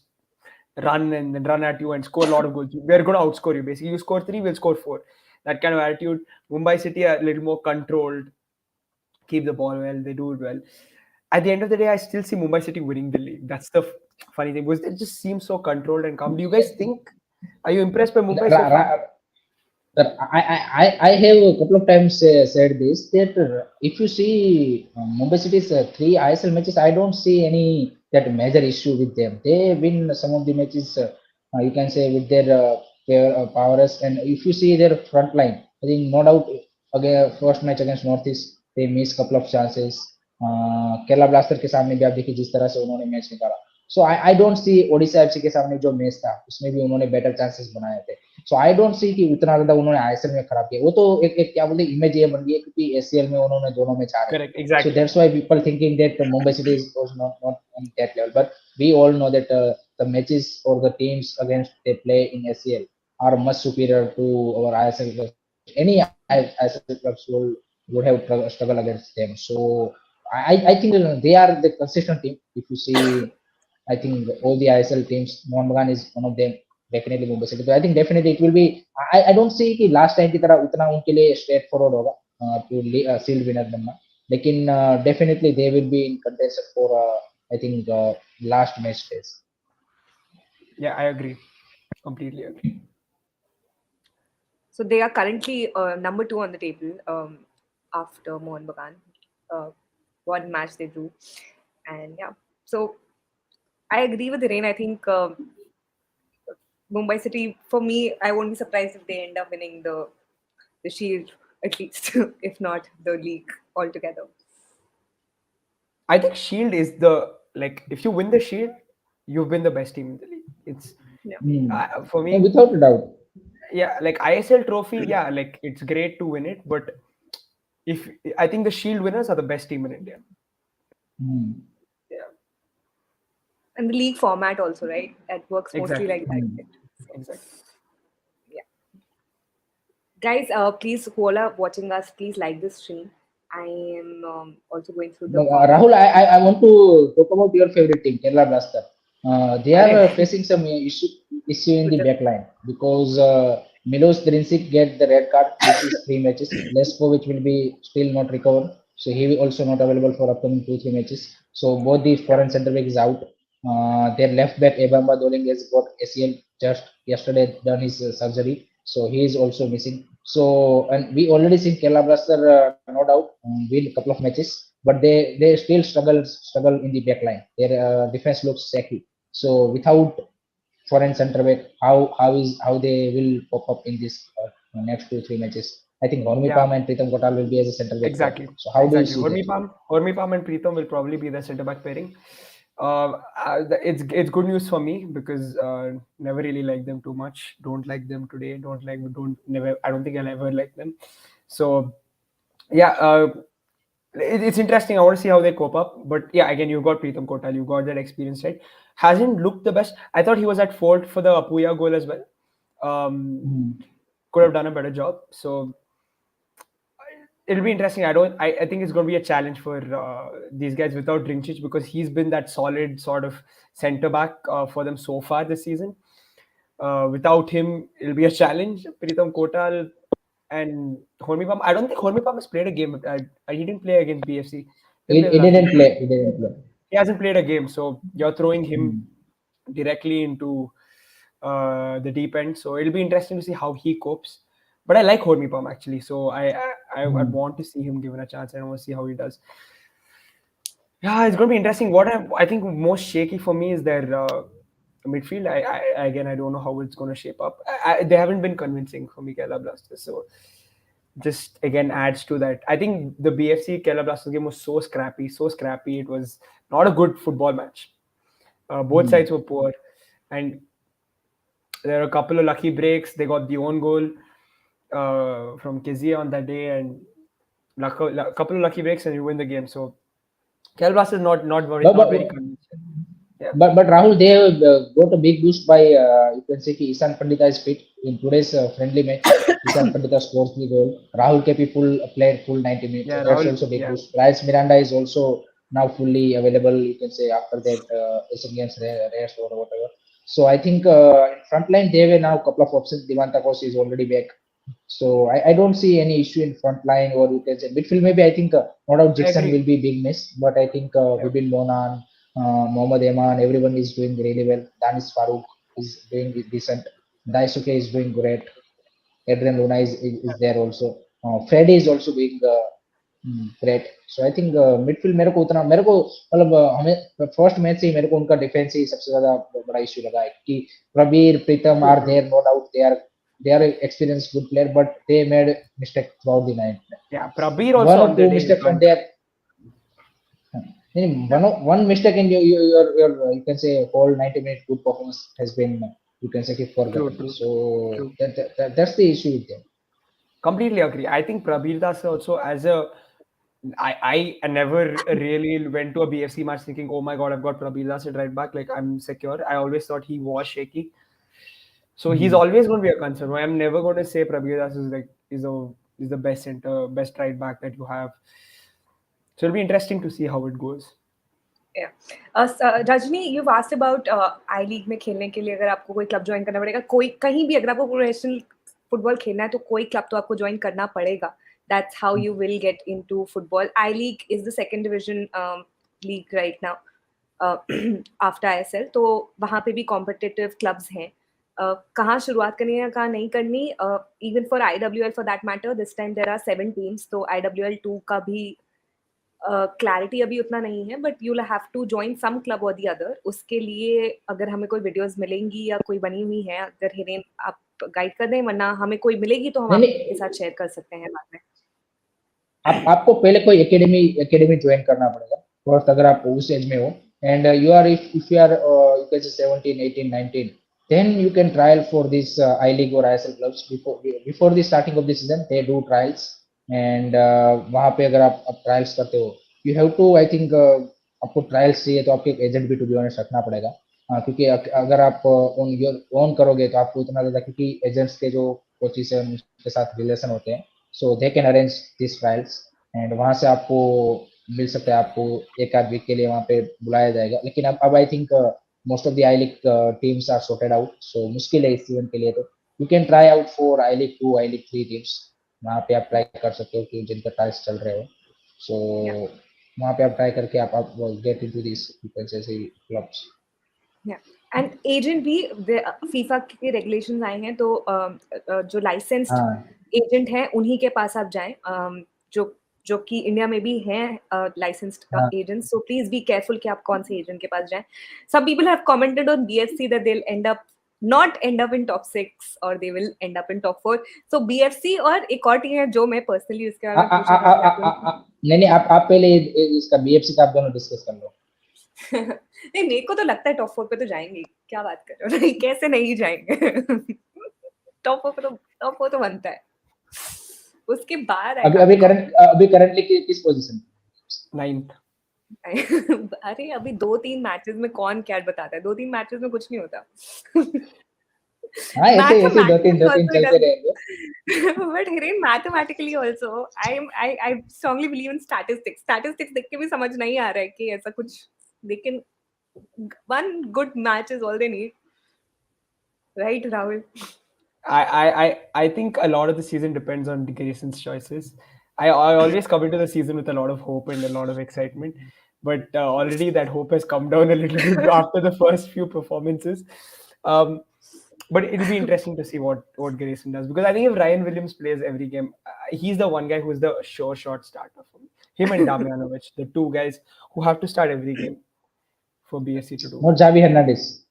run and then run at you and score a lot of goals. We're going to outscore you. Basically, you score three, we'll score four. That kind of attitude. Mumbai City are a little more controlled, keep the ball well, they do it well. At the end of the day, I still see Mumbai City winning the league. That's the funny thing because it just seems so controlled and calm. Do you guys think? Are you impressed by Mumbai so Ra- far? ra- that I have a couple of times said this that if you see Mumbai City's three ISL matches, I don't see any that major issue with them. They win some of the matches, you can say with their powers. And if you see their front line, I think no doubt again first match against Northeast they missed couple of chances. Kerala blaster के सामने भी आप देखिए जिस तरह से उन्होंने match निकाला. So I don't see Odisha FC के सामने जो मैच था उसमें भी उन्होंने बेटर चांसेस बनाए थे. सो आई डोंट सी कि उतना ज्यादा उन्होंने आईएसएल में खराब किया. वो तो एक क्या बोलते इमेज ये बन गई है क्योंकि एसीएल में उन्होंने दोनों मैच हारे. Correct, So exactly. that's why people thinking that Mumbai City is was not on that level. But we all know that the matches or the teams against they play in ACL are much superior to our ISL clubs. Any ISL clubs would have struggled against them. So I think they are the consistent team. If you see I think all the ISL teams, Mohan Bagan is one of them. Definitely Mumbai City. So I think definitely it will be. I don't see कि last time की तरह उतना उनके लिए straight forward होगा to sealed winner बनना. लेकिन definitely they will be in contention for I think last match phase. Yeah, I agree. Completely agree. So they are currently number two on the table after Mohun Bagan. Uh, one match they drew, and yeah. So I agree with Rain. I think Mumbai City, for me, I won't be surprised if they end up winning the Shield at least, if not the league altogether. I think Shield is the like if you win the Shield, you've been the best team in the league. It's Yeah. Hmm. for No, me, without a doubt. yeah, like ISL trophy, yeah, like it's great to win it, but if I think the Shield winners are the best team in India. Hmm. Yeah, And the league format also, right? That works mostly exactly, like that. Hmm. Right? So, exactly. yeah. Guys, please, who all are watching us, please like this stream. I am also going through the But, comments. Rahul, I want to talk about your favorite team, Kerala Blaster. They are Arey, facing some issue in the Good. back line because Milos Drinsic get the red card. This is three matches. Leskovic will be still not recovered, so he will also not available for upcoming 2 3 matches. So both the yeah, foreign center back is out. Their left back Ebamba Doling has got ACL just yesterday done his surgery, so he is also missing. So and we already seen Kerala Blaster no doubt win a couple of matches, but they still struggle in the back line. Their defense looks shaky. So without foreign center back, how they will pop up in this? next 2-3 matches. I think Hormi Yeah, Palm and Pritam Kotal will be as a center back pair. exactly. So how do you Exactly. see that? Hormi Palm and Preetham will probably be the centre back pairing. It's good news for me because never really like them too much. Don't like them today. Don't never. I don't think I'll ever like them. So yeah, it's interesting. I want to see how they cope up. But yeah, again, you got Preetham Kotal. You got that experience, right? Hasn't looked the best. I thought he was at fault for the Apuya goal as well. Um, Hmm. could have done a better job. So it'll be interesting. I think it's going to be a challenge for these guys without Drinkcic because he's been that solid sort of centre back for them so far this season. Without him, it'll be a challenge. Pritam Kotal and Hormipam. I don't think Hormipam has played a game. He didn't play against BFC. Didn't play the He last game. didn't play. He didn't play. He hasn't played a game, so you're throwing him Hmm. directly into the deep end. So it'll be interesting to see how he copes. But I like Hormipam actually, so I Hmm. want to see him given a chance. I want to see how he does. Yeah, it's going to be interesting. What I think most shaky for me is their midfield. Again, I don't know how it's going to shape up. They haven't been convincing for me, Kerala Blasters. So just again adds to that. I think the BFC Kerala Blasters game was so scrappy, so scrappy. It was not a good football match. Both Hmm. sides were poor, and there are a couple of lucky breaks. They got the own goal from Kezia on that day, and a couple of lucky breaks, and you win the game. So Kerala Blasters But, not but very convincing. Yeah. but Rahul, they have got a big boost by you can say ki Isan Pandita is fit in today's friendly match. Isan Pandita scores the goal. Rahul Kepi played full 90 minutes. Yeah, So that's Rahul. also big Yeah, boost. Bryce Miranda is also now fully available. You can say after that Asian Games rest or whatever. So I think in front line they have now a couple of options. Divanta Kos is already back. So I don't see any issue in front line or you can say midfield. Maybe I think no doubt I Jackson will agree. be big miss, but I think Yeah, Vibin Monan, Mohammad Eman, everyone is doing really well. Danis Farouk is doing decent. Daisuke is doing great. Adrian Luna is there also. Freddy is also doing great. So I think midfield मेरे को मतलब हमें first match से ही मेरे को उनका defence ही सबसे ज्यादा बड़ा इश्यू लगा है कि Prabir Pritam true, are true. There no doubt they are experienced good player but they made mistake throughout the night. Yeah, Prabir also One or on the two day you mistakes from can't. their one mistake in your you can say whole 90-minute good performance has been you can say True, forgotten. true, So true. that's the issue with them. Completely agree. I think Prabir Das also as a I never really went to a BFC match thinking, oh my god, I've got Prabir Das at right back. Like I'm secure. I always thought he was shaky. So he's Hmm. always going to be a concern. I'm never going to say Prabir Das is the best center, best right back that you have. So it'll be interesting to see how it goes. Yeah. Rajni, you've asked about I league में खेलने के लिए अगर आपको कोई club join करना पड़ेगा, कोई कहीं भी अगर आपको प्रोफेशनल फुटबॉल खेलना है तो कोई क्लब तो आपको ज्वाइन करना पड़ेगा. That's how you will get into football. I League is the second division league right now uh, after ISL. तो वहाँ पे भी competitive clubs हैं. कहाँ शुरुआत करनी है कहाँ नहीं करनी. Even for IWL for that matter, this time there are 7 teams. तो IWL 2 का भी क्लैरिटी अभी उतना नहीं है, but you will have to join some club और दी अदर. उसके लिए अगर हमें कोई वीडियोस मिलेंगी या कोई बनी हुई है, अगर हिरेन आप गाइड कर दें, वरना हमें कोई मिलेगी तो हम नहीं आपके नहीं साथ शेयर कर सकते हैं बाद में. आपको पहले कोई एकेडमी एकेडमी ज्वाइन करना पड़ेगा फर्स्ट अगर आप उस एज में हो and you are if you are you can say 17 18 19 then you can trial for this I League or ISL clubs before the starting of the season they do trials and वहाँ पे अगर आप trials करते हो you have to I think आपको trials चाहिए तो आपके एजेंट भी टू बी ऑनेस्ट रखना पड़ेगा. क्योंकि अगर आप ओन करोगे तो आपको इतना ज्यादा क्योंकि एजेंट्स के जो कोचिस है उनके साथ रिलेशन होते हैं so they can arrange this trials and वहां से आपको मिल सकता है आपको एक आध वीक के लिए वहां पे बुलाया जाएगा. लेकिन अब I think most of the I league teams are sorted out so मुश्किल है इस सीजन के लिए. तो you can try out for I league 2 I league 3 teams. वहां पे आप ट्राई कर सकते हो कि जिनका ट्रायल्स चल रहे हो. सो या वहां पे आप ट्राई करके आप गेट इनटू दिस जैसे क्लब्स. या एंड एजेंट भी फीफा के रेगुलेशंस आए हैं, तो जो लाइसेंस्ड हाँ एजेंट हैं उन्हीं के पास आप जाएं, जो जो कि इंडिया में भी हैं लाइसेंस्ड हाँ agents. So please be careful कि आप कौन से एजेंट के पास जाएं. Some people have commented on BFC that they will end up not end up in top 6 or they will end up in top 4. So BFC और एक और टीम है जो मैं personally इसके बारे में पूछना चाहती हूँ. नहीं नहीं, आप पहले इसका बीएफसी का आप दोनों डिस्कस कर लो. नहीं, मेरे को तो लगता है टॉप 4 पे तो जाएंगे. क्या बात कर रहे हो? नहीं, कैसे नहीं जाएंगे? टॉप 4 तो बनता है. उसके बाद अभी करंटली किस पोजीशन? 9th. अरे अभी 2-3 मैचेस में कौन क्या बताता है? 2-3 मैचेस में कुछ नहीं होता. हाँ, ऐसे Math ऐसे दो तीन mathematically चलते also रहेंगे. but Hiren, mathematically also I strongly believe in statistics. Statistics देख के भी समझ नहीं आ रहा है कि ऐसा कुछ, लेकिन one good match is all they need, right, Rahul? I think a lot of the season depends on Grayson's choices. I always come into the season with a lot of hope and a lot of excitement, but already that hope has come down a little bit after the first few performances. But it'll be interesting to see what Grayson does, because I think if Ryan Williams plays every game, he's the one guy who's the sure shot starter for me. Him and Damjanovic, the two guys who have to start every game for BSC to do Not Javi Hernandez.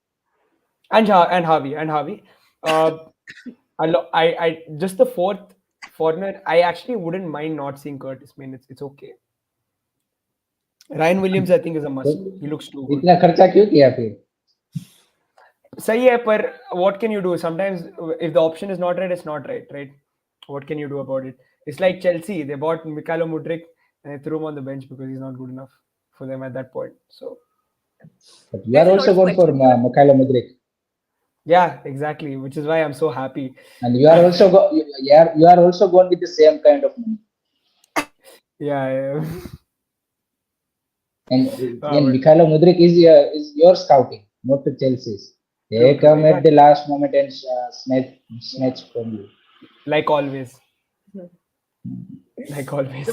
And Harvey. I just the fourth foreigner. I actually wouldn't mind not seeing Curtis Main. It's okay. Ryan Williams, I think, is a must. He looks too good. इतना खर्चा क्यों किया फिर? सही है, पर what can you do? Sometimes if the option is not right, it's not right, right? What can you do about it? It's like Chelsea. They bought Mikhailo Mudryk and they threw him on the bench because he's not good enough for them at that point. So, but you are also going for Mikhailo Mudryk. Yeah, exactly. Which is why I'm so happy. And you are also you are also going with the same kind of money. Yeah. And Mikhailo Mudryk is your scouting, not the Chelsea's. They come at the last moment and snatch from you. Like always. Like always.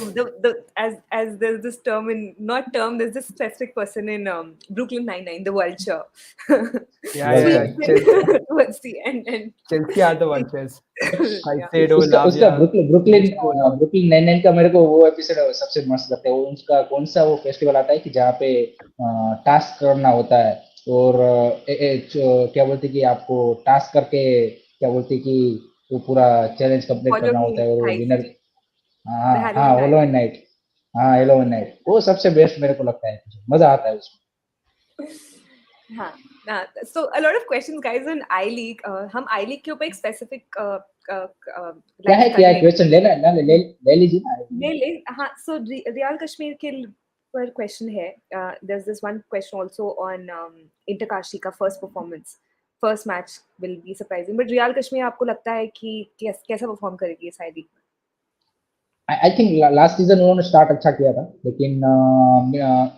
As there's this term in, not term, there's this specific person in Brooklyn Nine-Nine, the vulture. Yeah. Towards the end. And Chelsea are the vultures. उसका Brooklyn 99 का मेरे को वो episode सबसे मस्त लगता है. वो उसका कौन सा वो फेस्टिवल आता है कि जहाँ पे टास्क करना होता है और क्या बोलते कि आपको टास्क करके क्या बोलते कि वो पूरा चैलेंज कंप्लीट करना होता है और वो विनर. हाँ हेलोवीन नाइट वो सबसे बेस्ट मेरे को लगता है. मजा आता है उसमें. So a lot of questions, guys, on I League. हम I League के ऊपर एक specific क्या है क्वेश्चन लेना ले लीजिए ना. ले हाँ. So रियाल कश्मीर के पर question है. There's this one question also on Interkashi का first performance. First match will be surprising. But riyal Kashmir आपको लगता है कि कैसा perform करेगी इस I League? I think last season उन्होंने start अच्छा किया था, लेकिन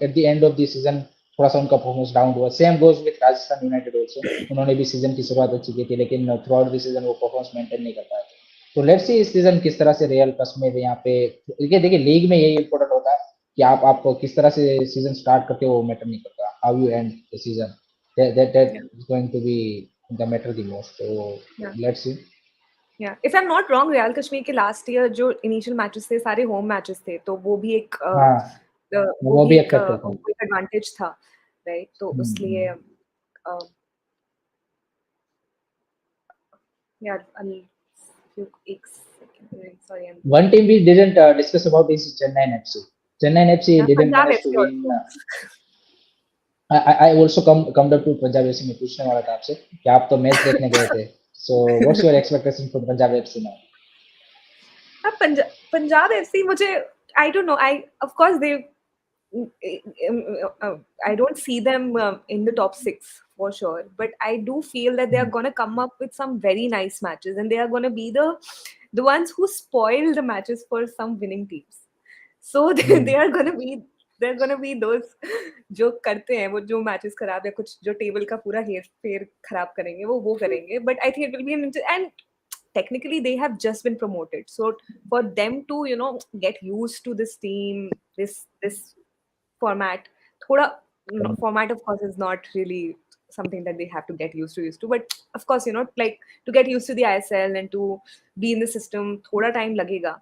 at the end of the season थोड़ा सा उनका परफॉर्मेंस डाउन हुआ. Same goes with Rajasthan United also. उन्होंने भी सीजन की शुरुआत अच्छी की थी, लेकिन थ्रू आउट द सीजन वो परफॉर्मेंस मेंटेन नहीं कर पाए. तो लेट्स सी इस सीजन किस तरह से रियल कश्मीर यहाँ पे. देखिए लीग में यही इंपॉर्टेंट होता है कि आप किस तरह से सीजन स्टार्ट करते हो, वो मैटर नहीं करता. How you and the season, that is going to be the matter the most. So let's see. Yeah, if I'm not wrong, Real Kashmir के last year जो initial matches थे सारे home matches थे, तो वो भी एक वो भी एक advantage था, right? तो उसलिए yeah, एक second, sorry. One team we didn't discuss about is Chennai FC. Chennai FC didn't manage to win. I also come up to Punjab FC में पूछने वाला था आपसे कि आप तो मैच देखने गए थे. So what's your expectation for Punjab FC now? Punjab FC मुझे I don't know. Of course I don't see them in the top 6 for sure, but I do feel that they are going to come up with some very nice matches, and they are going to be the ones who spoil the matches for some winning teams. So they are going to be they're going to be those जो करते हैं वो जो matches खराब या कुछ जो table का पूरा हेर फेर खराब करेंगे वो करेंगे. But I think it will be and technically they have just been promoted, so for them to get used to this team, this format, format of course is not really something that they have to get used to, but of course like to get used to the ISL and to be in the system thoda time lagega.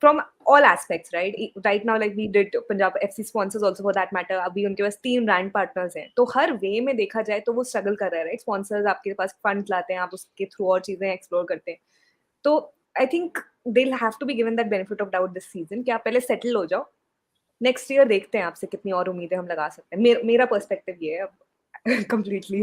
from all aspects, right? Right now, like we did Punjab FC sponsors also for that matter. अभी उनके पास 3 brand partners हैं, तो हर वे में देखा जाए तो वो struggle कर रहे हैं, right? Sponsors आपके पास funds लाते हैं, आप उसके through और चीजें explore करते हैं. तो I think they'll have to be given that benefit of doubt this season कि आप पहले settle हो जाओ. नेक्स्ट ईयर देखते हैं आपसे कितनी और उम्मीदें हम लगा सकते हैं. मेरा पर्सपेक्टिव ये है अब कंप्लीटली.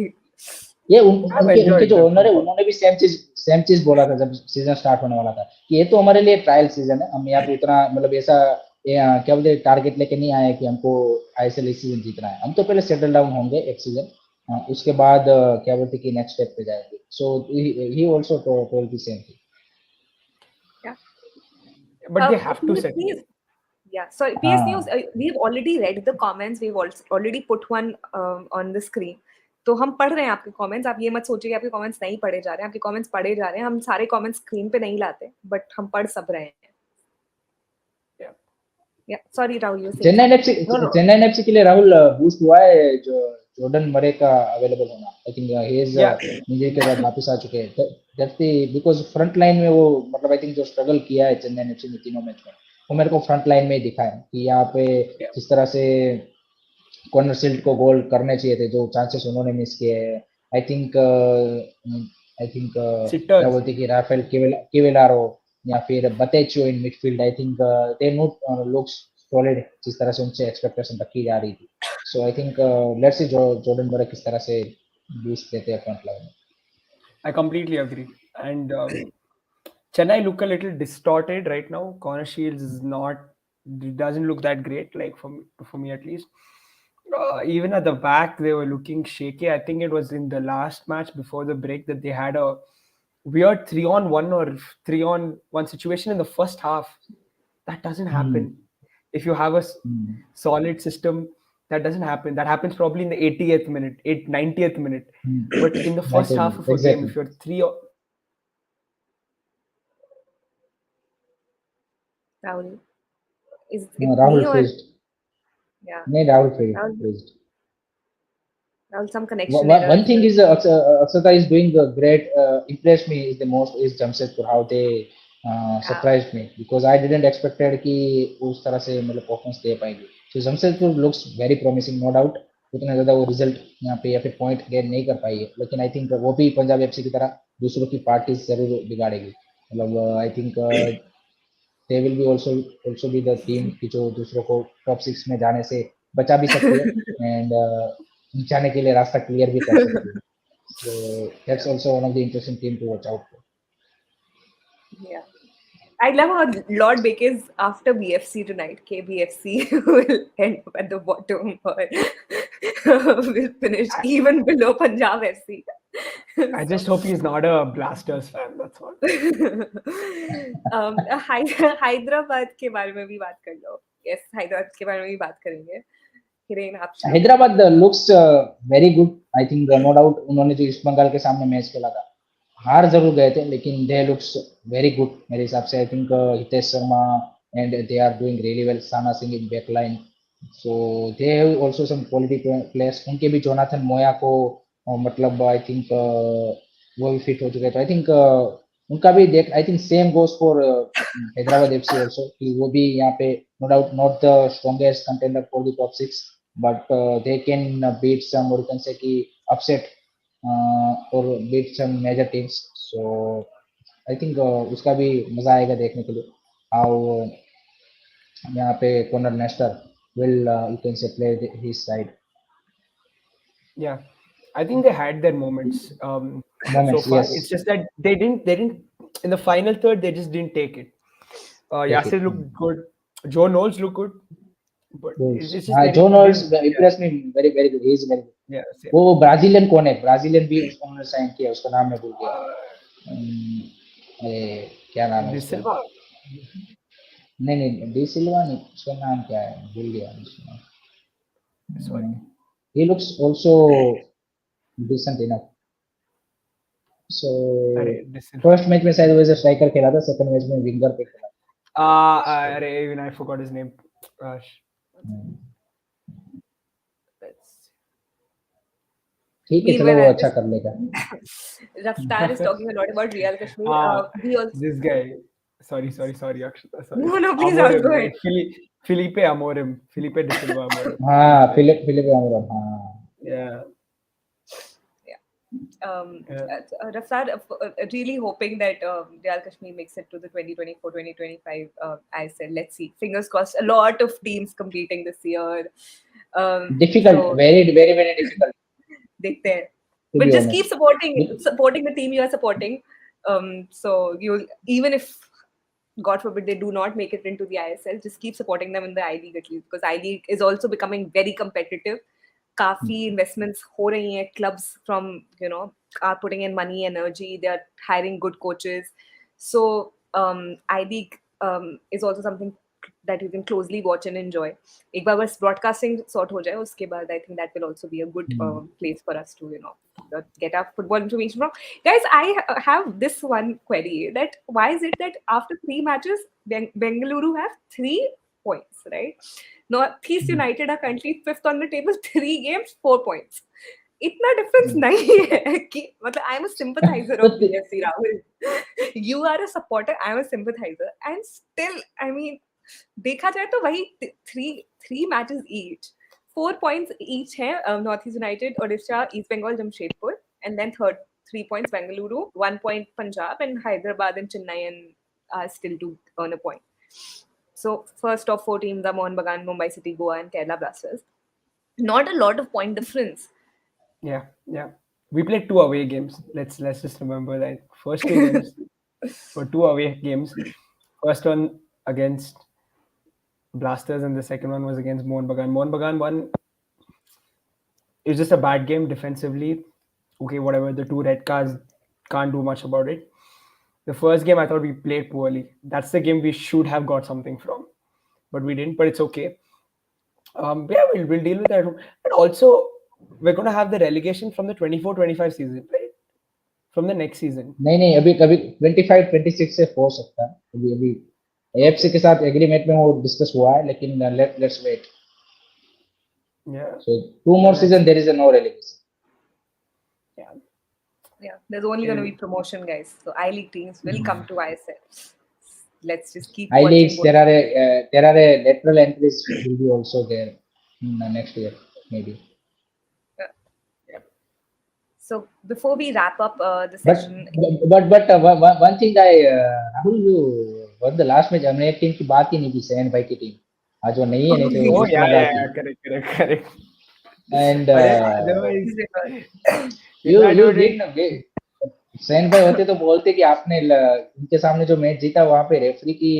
ये I've उनके उनके enjoyed जो the ओनर है football. उन्होंने भी सेम चीज बोला था जब सीजन स्टार्ट होने वाला था कि ये तो हमारे लिए ट्रायल सीजन है, हम यहाँ पे उतना मतलब ऐसा क्या बोलते टारगेट लेके नहीं आए कि हमको आईएसएल इस सीजन जीतना है, हम तो पहले सेटल डाउन होंगे एक सीजन, उसके बाद क्या बोलते कि नेक्स्ट स्टेप पे जाएंगे. So he also told the same thing. But they have to settle. PS, yeah, sorry, PS News, हाँ we've already read the comments, we've already put one on the screen. तो हम पढ़ रहे हैं आपके comments. आप ये मत सोचिए कि आपके कमेंट्स नहीं पढ़े जा रहे हैं. आपके कमेंट्स पढ़े जा रहे हैं. हम सारे कमेंट्स स्क्रीन पे नहीं लाते, बट हम पढ़ सब रहे हैं. Yeah. Yeah, sorry Rahul, you were saying Chennai something. FC No, no. Chennai FC के लिए राहुल बूस्ट हुआ है जो जॉर्डन मरे का अवेलेबल होना. आई think he is Yeah. Injury के बाद वापस आ चुके हैं. That's the because front line में वो मतलब आई थिंक जो स्ट्रगल किया है चेन्नई एफसी में तीनों मैच में वो मेरे को फ्रंट लाइन में ही दिखा है कि यहाँ पे Yeah. जिस तरह से कॉर्नर सिल्ट को गोल करने चाहिए थे जो चांसेस उन्होंने मिस किए हैं. आई थिंक क्या Sitters. बोलते कि राफेल केवेलारो या फिर बतेचो in midfield. I think they not looks solid जिस तरह से उनसे एक्सपेक्टेशन रखी जा रही थी. So I think let's see Jordan Murray किस तरह से बूस्ट देते हैं front line. I completely agree. And Chennai look a little distorted right now. Corner Shields is not, it doesn't look that great, like for me at least. Even at the back, they were looking shaky. I think it was in the last match before the break that they had a weird 3-on-1 or 3-on-1 situation in the first half. That doesn't happen. If you have a solid system, that doesn't happen. That happens probably in the 80th minute, 90th minute. But in the first half of a game, Exactly. if you're three or Rahul, is No, it me Rahul or freezed. yeah, नहीं Rahul Rahul, freezed. Rahul, some connection error One as thing well. is Akshata is doing great. Impressed me is the most is Jamshedpur how they Yeah. surprised me because I didn't expected कि उस तरह से मतलब performance दे पाएंगे. So Jamshedpur looks very promising no doubt. उतना ज़्यादा वो result यहाँ पे या फिर पॉइंट गेन नहीं कर पाई है, लेकिन आई थिंक वो भी पंजाब एफसी की तरह दूसरों की पार्टी जरूर बिगाड़ेगी. मतलब आई think they will be also be the team की जो दूसरों को टॉप 6 में जाने से बचा भी सकती है एंड जाने के लिए रास्ता क्लियर भी कर सकती है. So that's yeah, also one of the interesting team to watch out for. Yeah. I love how Lord Baker is after BFC tonight. KBFC will end up at the bottom or will finish even below Punjab FC. I So, just hope he's not a Blasters fan. That's all. Hyderabad के बारे में भी बात कर लो. Yes, Hyderabad के बारे में भी बात करेंगे. हिरेन आप शुरू. Hyderabad looks very good. I think no doubt उन्होंने जो ईस्ट बंगाल के सामने मैच खेला था हार जरूर गए थे लेकिन दे लुक्स वेरी गुड मेरे हिसाब से. I think Hitesh Sharma and they are doing really well. Sana Singh in back line. So they have also some quality players. उनके भी जोनाथन मोया को मतलब आई थिंक वो भी फिट हो चुके हैं. तो आई थिंक उनका भी देख I think same goes for Hyderabad FC also कि वो भी यहाँ पे no doubt not the strongest contender for the top 6 but they can beat some और कैन से कि अपसेट और beat some major teams. So I think उसका भी मजा आएगा देखने के लिए हाउ यहाँ पे corner Nestor will you can से play his side. Yeah, I think they had their moments so moments far. Yes It's just that they didn't in the final third. They just didn't take it. Take Yasser it. looked good. Joe Knowles looked good, but it's just they John didn't. नॉल्स Yeah, impressed me very very good. He is very good. yeah, same. वो Brazilian कौन है? Brazilian भी उन्होंने sign किया, उसका नाम मैं भूल गया. अरे क्या नाम है De उसका? Silva. नहीं नहीं डी सिल्वा नहीं, उसका नाम क्या है भूल गया. Sorry. He looks also decent enough. So De Silva. First match में शायद वो एज स्ट्राइकर खेला था, सेकंड मैच में विंगर पे खेला. Even I forgot his name. Let's ठीक है चलो वो अच्छा कर लेगा. Raftar is talking a lot about Real Kashmir. Ah, We also this guy. Sorry, Akshita. Sorry. No, please don't go Amorim, ahead. right? Felipe Amorim. Felipe de Silva Amorim. He's हाँ there. Philip अमराम हाँ Yeah. Yeah. Rafsar, really hoping that Real Kashmir makes it to the 2024-2025 ISL. Let's see. Fingers crossed. A lot of teams competing this year. difficult So very difficult देखते हैं. to But be just keep honest. supporting the team you are supporting. So you, even if God forbid they do not make it into the ISL, just keep supporting them in the I League at least, because I League is also becoming very competitive. काफी investments हो रही हैं. Clubs from are putting in money, energy. They are hiring good coaches. So I League is also something that you can closely watch and enjoy. एक बार बस broadcasting sort हो जाए, उसके बाद I think that will also be a good place for us to get our football information from. Guys, I have this one query, that why is it that after 3 matches, Bengaluru have 3 points, right? Northeast United are currently 5th on the table, 3 games, 4 points. इतना difference नहीं है कि मतलब I am a sympathiser of BFC Rahul. You are a supporter, I am a sympathiser, and still I mean देखा जाए तो वही three matches each, 4 points each है. North East United, Odisha, East Bengal, Jamshedpur, and then third 3 points Bengaluru, 1 point Punjab, and Hyderabad and Chennai and still to earn a point. So first of 4 teams are Mohun Bagan, Mumbai City, Goa, and Kerala Blasters. Not a lot of point difference. Yeah. We played 2 away games. Let's just remember that first 2 games were 2 away games. First one against Blasters, and the second one was against Mohun Bagan. Mohun Bagan won. It was just a bad game defensively. Okay, whatever. The 2 red cards, can't do much about it. The first game I thought we played poorly. That's the game we should have got something from, but we didn't. But it's okay. Yeah, we'll deal with that. And also, we're going to have the relegation from the 24-25 season, right? From the next season. नहीं अभी कभी 25-26 से हो सकता है. अभी AFC के साथ एग्रीमेंट में वो डिस्कस हुआ है, लेकिन let's wait. Yeah. So 2 more season there is a no relegation. Yeah, there's only going to be promotion, guys. So I League teams will come to ISL. Let's just keep I watching. leagues there are a lateral entries will be also there in next year maybe. So before we wrap up the But session, one thing Rahul, you won the last match. हमने एक team की बात ही नहीं की, San भाई की team. आज वो नहीं है, नहीं तो Oh, उसकी बात yeah. की. Correct. And Otherwise, you didn't. सैन भाई होते तो बोलते कि आपने इनके सामने जो मैच जीता वहां पे रेफरी की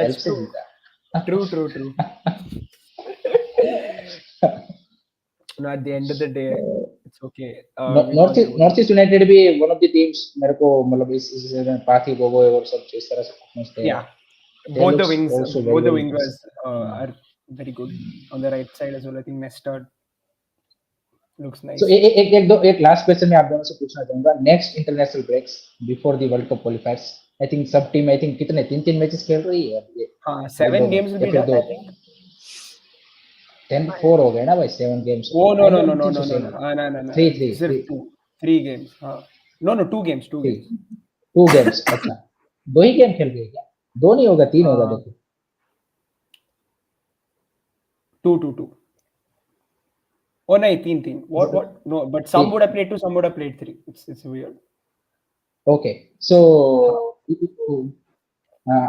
हेल्प से जीता. True. No, at the end of the day, it's okay. North East United भी one of the teams मेरे को मतलब इस पाथी गोगोई और सब इस तरह से पहुंचते हैं. Yeah, both the very wingers are very good on the right side as well. I think Nesta looks nice. So एक लास्ट क्वेश्चन मैं आप दोनों से पूछना चाहूंगा. Next international breaks before the world cup qualifiers, I think सब team I think कितने 3 matches खेल रही है ये. हाँ, 7 games will be done, I think. 10-4 हो गए ना भाई, 7 games. Oh, no. No. सिर्फ 3 games. हाँ. No, 2 games. 2 games. 2 games. अच्छा, 2 ही गेम खेल गए क्या? 2 नहीं होगा, 3 होगा. देखो 2. Oh, no, 3. What? No, but some would have played 2, some would have played 3. It's weird. Okay, so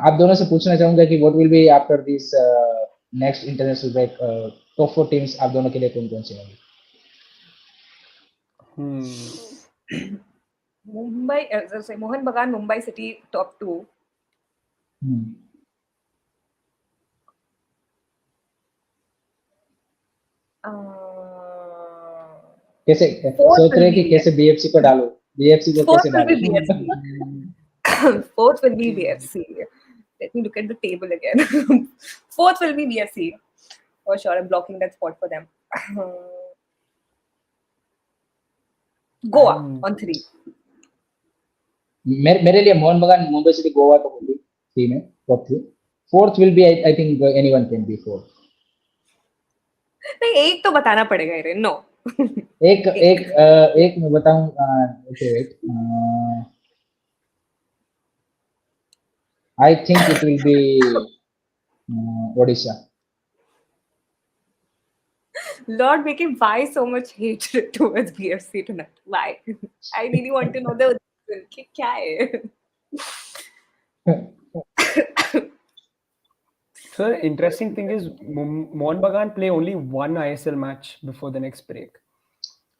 आप दोनों से पूछना चाहूंगा कि what will be after this next international break, top 4 teams आप दोनों के लिए कौन से होंगे? Mumbai, Mohun Bagan, Mumbai City, top 2. कैसे सोच रहे कि कैसे BFC को डालो? BFC को कैसे डालो? Fourth will be BFC. Let me look at the table again. Fourth will be BFC. For sure, I'm blocking that spot for them. Goa on 3. मेरे लिए मोहन बगान, मुंबई सिटी, गोवा तो होगी 3 में, top 3. Fourth will be I think anyone can be fourth. नहीं, एक तो बताना पड़ेगा रे. No. एक मैं बताऊं. Okay, wait. I think it will be Odisha. Lord, making why so much hatred towards BFC tonight? Why? I really want to know the reason. क्या है? So the interesting thing is, Mohun Bagan play only one ISL match before the next break.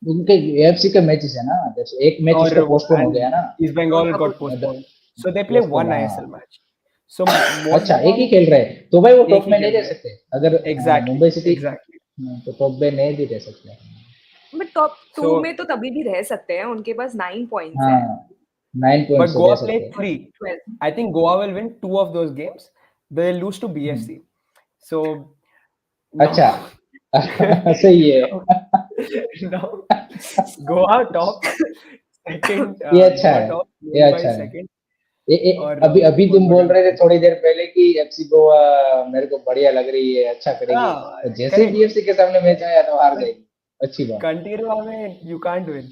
उनके AFC के matches है ना, जैसे एक match उसका postpone हो गया ना, East Bengal got postponed, so they play one ISL match. So Mohun अच्छा एक ही Bagan खेल रहे हैं, तो भाई वो एक टॉप ही में खेल नहीं रह रहे हैं. सकते अगर Exactly, मुंबई सिटी exactly. तो टॉप में नहीं भी रह सकते. But top 2 So, में तो तभी भी रह सकते हैं. उनके पास 9 points हाँ है. 9 but पॉइंट्स Goa रह played सकते हैं. 3. 12. I think Goa will win 2 of those games. They'll lose to BFC. So now, अच्छा सही है. now Goa top, second. ये अच्छा Goa है, top, ये Mumbai अच्छा है. second, ये और अभी अभी Mohun तुम बोल Bagan रहे थे third. थोड़ी देर पहले कि एफसी गोवा मेरे को बढ़िया लग रही है, अच्छा करेगी, हाँ, तो जैसे ही correct. बीएफसी के सामने मैच आया तो हार गई. अच्छी बात. Kantirwa में you can't win.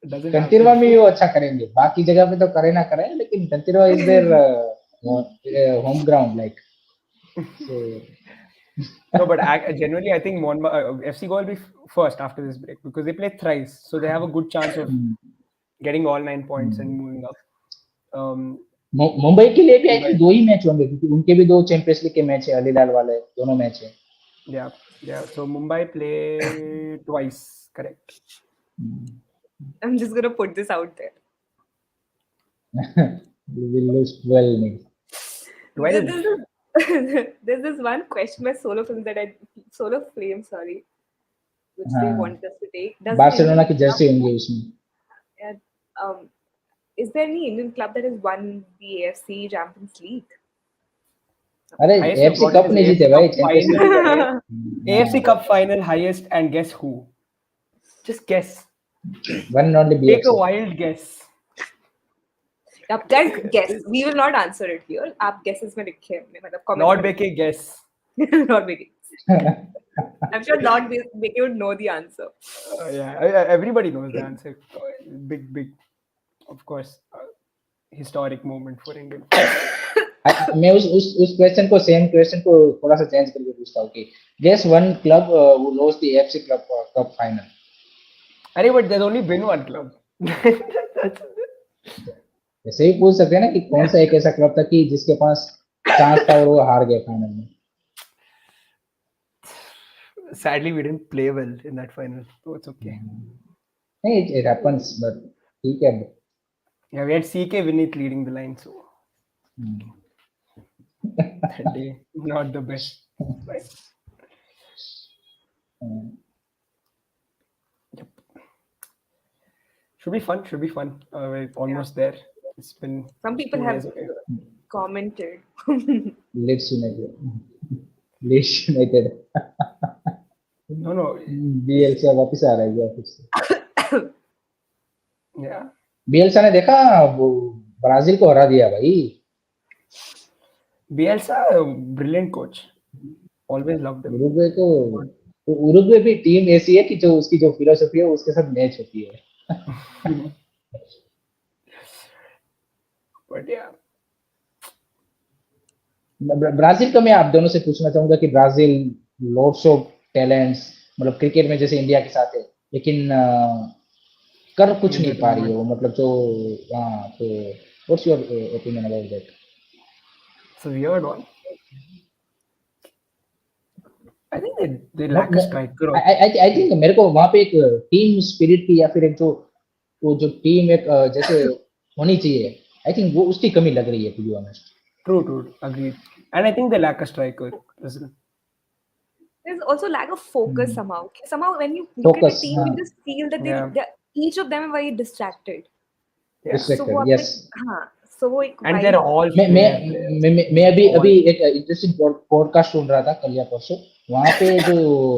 It doesn't कंटिरवा happen. में भी वो अच्छा करेंगे, बाकी जगह पे तो करे ना करे, लेकिन Kanteerava is their home ground like. So No, but genuinely, I think FC Goa will be first after this break because they play thrice, so they have a good chance of getting all 9 points and moving up. Um, Mumbai के लिए भी I think Mumbai, दो ही match होंगे, क्योंकि उनके भी दो champions league के मैच है, अलीलाल वाले दोनों मैच है. yeah, yeah. So Mumbai play twice, correct? I'm just gonna put this out there. We will lose 12 nil. 12. There's this one question by Solo Flame, sorry, which they हाँ, wanted us to take. Does Barcelona Indian की club, Jersey होंगी उसमें. um, is there any Indian club that has won the AFC Champions League? अरे Highest they've FC gotten cup is नहीं जीते AFC भाई, Cup champions league final. जीते. AFC Cup final highest, and guess who? Just guess. One and only Take a BFC. wild guess. Yep, guys, guess. We will not answer it here. आप guesses में लिखे हमने, मतलब comment Not में Becky, guess. लिखे. Not Becky. I'm sure not Becky would know the answer. Yeah, everybody knows the answer. Big, of course, historic moment for Indian. मैं उस question को, सेम क्वेश्चन को थोड़ा सा चेंज करके पूछता हूँ कि guess one club who lost the FC cup final. अरे but there's only been one club. ऐसे ही पूछ सकते हैं ना कि कौन सा एक ऐसा क्लब था कि जिसके पास चांस था और वो हार गए फाइनल में. Sadly, we didn't play well in that final, so it's okay. नहीं, it happens, but ठीक है. Yeah, we had CK Vinith leading the line, so that day not the best. But, yep. Should be fun. We're almost there. It's been Some people 2 have days away. commented. Leeds United No. बीएलसा वापस आ रहा है फिर से. Yeah. बीएलसा ने देखा वो Brazil को हरा दिया भाई. Bielsa, brilliant coach. Always loved him. Uruguay भी टीम ऐसी है कि जो उसकी जो फिलोसफी है उसके साथ मैच होती है. But yeah. ब्राजील का मैं आप दोनों से पूछना चाहूंगा कि ब्राजील लॉट्स ऑफ टैलेंट्स, मतलब क्रिकेट में जैसे इंडिया के साथ है, लेकिन कर कुछ नहीं पा रही है वो, मतलब जो. हाँ, तो what's your opinion about that? It's a weird one. I think they lack a striker. I think मेरे को वहाँ पे एक टीम स्पिरिट की या फिर एक जो टीम एक जैसे होनी चाहिए, आई थिंक वो उसकी कमी लग रही है, to be honest. True, agreed. And I think they lack a striker. There's also lack of focus somehow. Somehow when you look at the team, you just feel that each of them are very distracted. Yeah. Distracted, yes. हाँ, so वो एक And they're all. मैं अभी एक interesting podcast सुन रहा था कल या परसों. वहाँ पे जो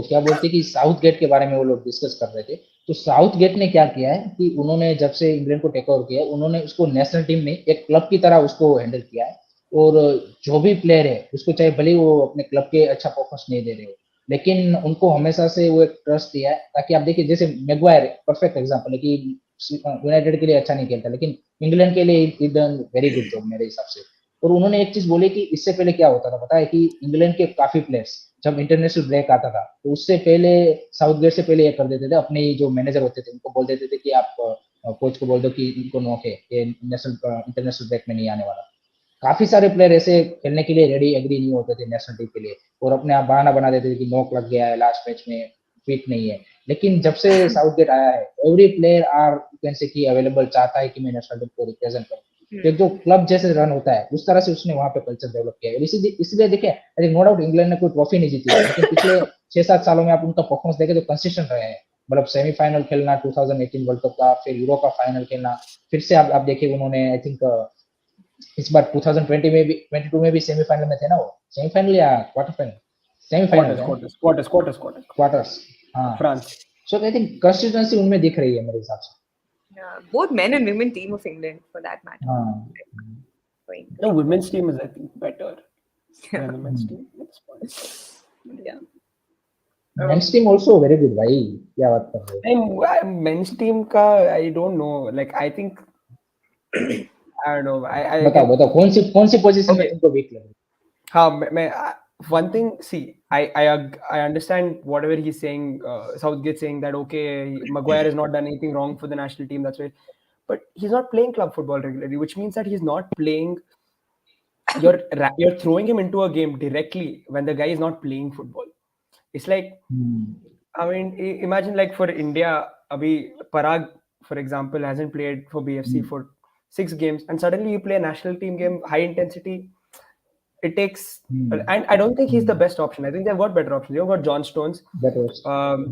क्या बोलते कि साउथ गेट के बारे में वो लोग डिस्कस कर रहे थे. तो साउथ गेट ने क्या किया है कि उन्होंने जब से इंग्लैंड को टेक ओवर किया है, उन्होंने उसको नेशनल टीम में एक क्लब की तरह उसको हैंडल किया है. और जो भी प्लेयर है उसको, चाहे भले वो अपने क्लब के अच्छा परफॉर्मेंस नहीं दे रहे हो, लेकिन उनको हमेशा से वो एक ट्रस्ट दिया है. ताकि आप देखिए, जैसे मैगवायर परफेक्ट एग्जांपल है कि यूनाइटेड के लिए अच्छा नहीं खेलता, लेकिन इंग्लैंड के लिए वेरी गुड जॉब मेरे हिसाब से. और उन्होंने एक चीज बोली कि इससे पहले क्या होता था पता है कि इंग्लैंड के काफी प्लेयर्स जब इंटरनेशनल ब्रेक आता था तो उससे पहले साउथगेट से पहले ये कर देते थे, अपने जो मैनेजर होते थे उनको बोल देते थे कि आप कोच को बोल दो कि इनको नॉक है, ये नेशनल इंटरनेशनल ब्रेक में नहीं आने वाला। काफी सारे प्लेयर ऐसे खेलने के लिए रेडी एग्री नहीं होते थे नेशनल टीम के लिए, और अपने आप बहाना बना देते थे कि नॉक लग गया है लास्ट मैच में, फिट नहीं है। लेकिन जब से साउथगेट आया है every player are can say की अवेलेबल, चाहता है कि मैं नेशनल टीम को रिप्रेजेंट करूं। तो एक जो क्लब जैसे रन होता है उस तरह से उसने वहां पे कल्चर डेवलप किया है। इसलिए देखिए, अरे नो डाउट इंग्लैंड ने कोई ट्रॉफी नहीं जीती है, लेकिन पिछले 6-7 सालों में आप उनका परफॉर्मेंस देखें तो कंसिस्टेंट रहे हैं। मतलब सेमीफाइनल खेलना 2018 वर्ल्ड कप का, फिर यूरो का फाइनल खेलना, फिर से आप देखिए उन्होंने आई थिंक इस बार 2020 में भी 22 में भी सेमीफाइनल में थे ना, वो सेमीफाइनल या क्वार्टर फाइनल, सेमीफाइनल क्वार्टर्स थे ना, quarters quarters quarters quarters quarters. हाँ, France. So I think consistency उनमें दिख रही है मेरे हिसाब से। Yeah, both men and women team of England for that matter. हाँ। Going The great. women's team is, I think, better than the men's hmm. team at this point. Yeah. Men's team also very good भाई, क्या बात कर रहे हो। And men's team ka, I don't know. Like I think I don't know. I बताओ get बताओ कौन सी position में okay. तुमको वीक लग रही हाँ, one thing. See, I understand whatever he's saying. Southgate saying that okay, Maguire has not done anything wrong for the national team. That's right, but he's not playing club football regularly, which means that he's not playing. You're throwing him into a game directly when the guy is not playing football. It's like, है? I mean, imagine like for India, Abhi Parag, for example, hasn't played for BFC hmm, for 6 games, and suddenly you play a national team game, high intensity. It takes, hmm, and I don't think he's the hmm, best option. I think they've got better options. You've got John Stones. that was Um,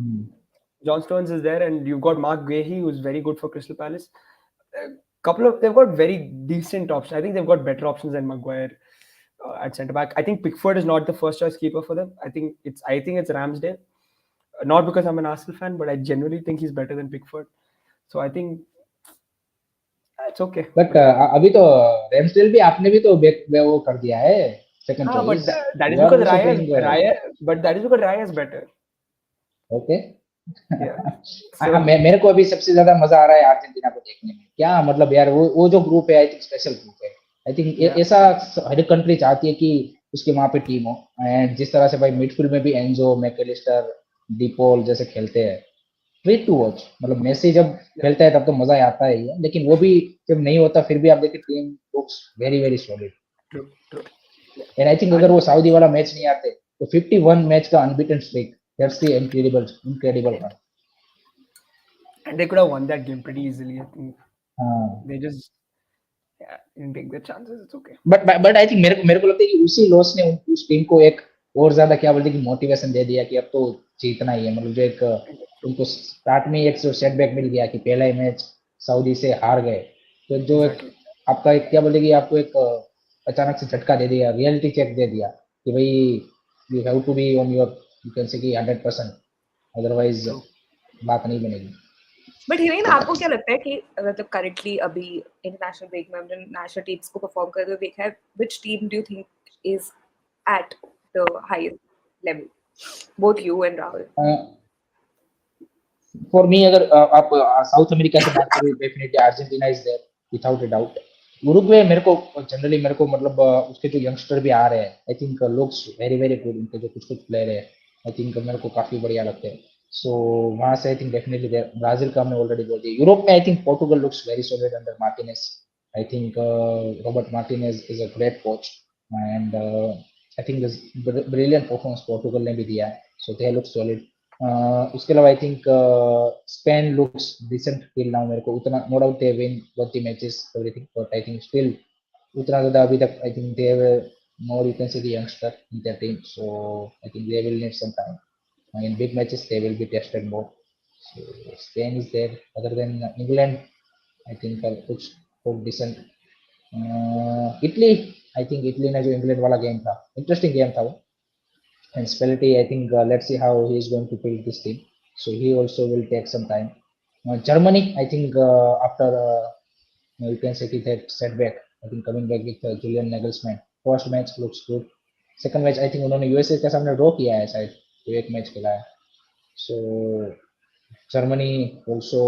John Stones is there, and you've got Mark Guehi, who's very good for Crystal Palace. They've got very decent options. I think they've got better options than Maguire at centre back. I think Pickford is not the first choice keeper for them. I think it's Ramsdale. Not because I'm an Arsenal fan, but I genuinely think he's better than Pickford. So I think it's okay. But But yeah, अभी तो रेमस्डेल भी आपने भी तो back वो कर दिया है second but choice, that is you are because also playing Raya is better. Okay. Yeah. हाँ, So मेरे को अभी सबसे ज्यादा मजा आ रहा है अर्जेंटीना को देखने में, क्या मतलब यार वो जो ग्रुप है आई थिंक स्पेशल ग्रुप है। आई थिंक yeah, ऐसा हर कंट्री चाहती है कि उसके वहां पे टीम हो, एंड जिस तरह से भाई मिडफील्ड में भी एंजो मैकेलिस्टर डिपोल जैसे खेलते हैं, ग्रेट टू yeah, वॉच। मतलब मेसी जब yeah. खेलता है तब तो मजा आता है ही है, लेकिन वो भी जब नहीं होता फिर भी आप देखिए team looks very very solid. True, true. Yeah. And I think अगर And वो सऊदी वाला मैच नहीं आते तो 51 मैच का unbeaten streak, that's the incredible incredible run. and they could have won that game pretty easily. I think हाँ, they just didn't take their chances. It's okay. But I think मेरे को लगता है कि उसी लॉस ने उस टीम को एक और ज्यादा क्या बोलते हैं कि मोटिवेशन दे दिया कि अब तो जीतना ही है। मतलब जो एक True. उनको स्टार्ट में एक जो सेटबैक मिल गया कि पहला ही मैच सऊदी से हार गए, तो जो एक Exactly. आपका एक क्या बोलते हैं कि आपको एक अचानक से झटका दे दिया, रियलिटी चेक दे दिया कि भाई you have to be on your, you can say कि 100%, अदरवाइज True. बात नहीं बनेगी। बट हिरेन, आपको क्या लगता है कि मतलब करंटली अभी इंटरनेशनल ब्रेक में हमने नेशनल टीम्स को परफॉर्म करते हुए देखा है, which team do you think is at the highest level, both you and Rahul? For me अगर आप साउथ अमेरिका से बात करें, definitely Argentina is there without a doubt. Uruguay मेरे को जनरली मेरे को मतलब उसके जो यंगस्टर भी आ रहे हैं I think looks very very good, उनके जो कुछ कुछ प्लेयर है आई थिंक मेरे को काफी बढ़िया लगते हैं। सो वहां से I think definitely there. Brazil का हमने ऑलरेडी बोल दिया। यूरोप में I think Portugal looks very solid under Martinez. I think Robert Martinez is a great coach, and I think brilliant performance Portugal ने भी दिया है, सो दे लुक सॉलिड। उसके अलावा I think Spain looks decent till now. मेरे को उतना no doubt they win both the matches everything, but I think still उतना ज्यादा अभी तक I think they have more you can say the youngster in their team, so I think they will need some time in big matches, they will be tested more. So Spain is there. Other than England, I think कुछ खूब decent. Italy, I think Italy ने जो England वाला game था interesting game था वो, and Spalletti, I think let's see how he is going to build this team. So he also will take some time. Germany, I think after you can say that setback, I think coming back with Julian Nagelsmann, first match looks good. Second match, I think उन्होंने USA के सामने draw किया है शायद, तो एक match खेला है। So Germany also,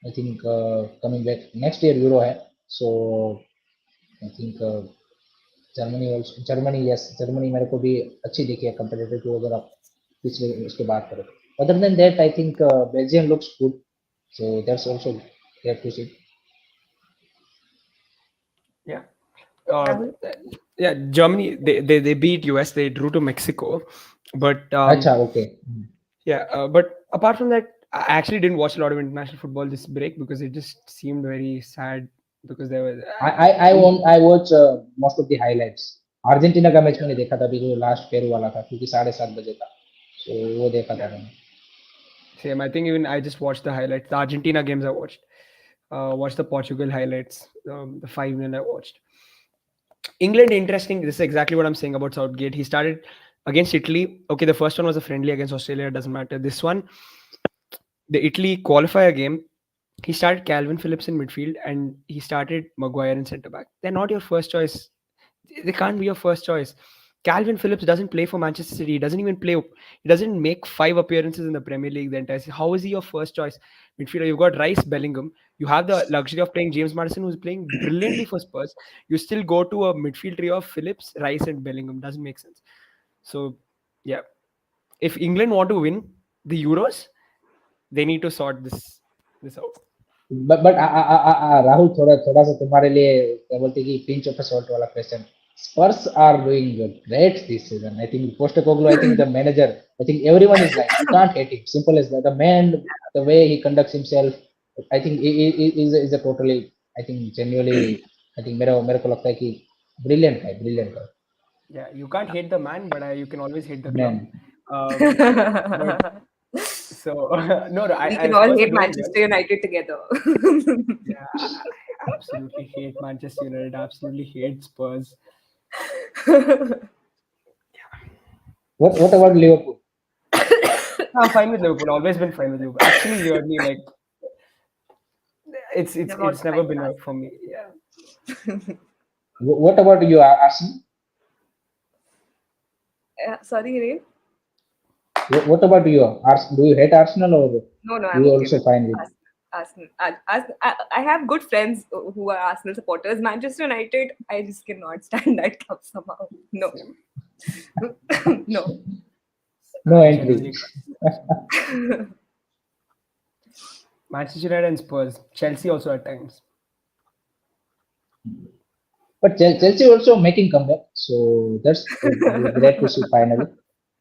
I think coming back next year Euro है, so I think Germany, yes, Germany मेरे को भी अच्छी दिखी है कंपेरेटिव टू, अगर आप पिछले उसके बात करें. Other than that I think Belgium looks good, so that's also great to see. Yeah. Uh, Rahul? yeah, Germany, they beat US, they drew to Mexico. But अच्छा, okay. yeah, but apart from that, I actually didn't watch a lot of international football this break because it just seemed very sad because there was I watch most of the highlights. Argentina का match मैंने देखा था अभी, जो last fair वाला था, क्योंकि 7:30 बजे था, so वो देखा था yeah, मैंने. same. I think even I just watched the highlights. The Argentina games I watched the Portugal highlights, the 5-0 I watched. England, interesting. This is exactly what I'm saying about Southgate. He started against Italy. Okay, the first one was a friendly against Australia. It doesn't matter. This one, the Italy qualifier game, he started Calvin Phillips in midfield and he started Maguire in centre back. They're not your first choice. They can't be your first choice. Calvin Phillips doesn't play for Manchester City. He doesn't even play. He doesn't make 5 appearances in the Premier League the entire season. How is he your first choice midfielder? You've got Rice, Bellingham. You have the luxury of playing James Maddison, who's playing brilliantly for Spurs. You still go to a midfield trio of Phillips, Rice, and Bellingham. Doesn't make sense. So, yeah, if England want to win the Euros, they need to sort this out. But Rahul, थोड़ा थोड़ा सा तुम्हारे लिए क्या बोलते हैं कि pinch of salt वाला question. Spurs are doing great this season. I think Postecoglou, I think the manager, I think everyone is like, you can't hate him. Simple as that. The man, the way he conducts himself, I think is a totally, I think genuinely, I think मेरे को लगता है कि brilliant guy, brilliant guy. Yeah, you can't hate the man, but you can always hate the club. Man, But so no, We I can all Spurs are hate doing well. Manchester United together. Yeah, I absolutely hate Manchester United. Absolutely hate Spurs. what about Liverpool? I'm fine with Liverpool. Always been fine with Liverpool. Actually, weirdly, like They're not it's never fine been with us. for me. Yeah. What about you, Arsenal? Sorry, Ray? What about you? Do you hate Arsenal, or do No, I'm you okay also with fine with? Arsenal. I have good friends who are Arsenal supporters. Manchester United, I just cannot stand that club somehow. No. Same. No. No I entry. genuinely Manchester United and Spurs. Chelsea also at times. But Chelsea also making comeback, so that's great to see finally.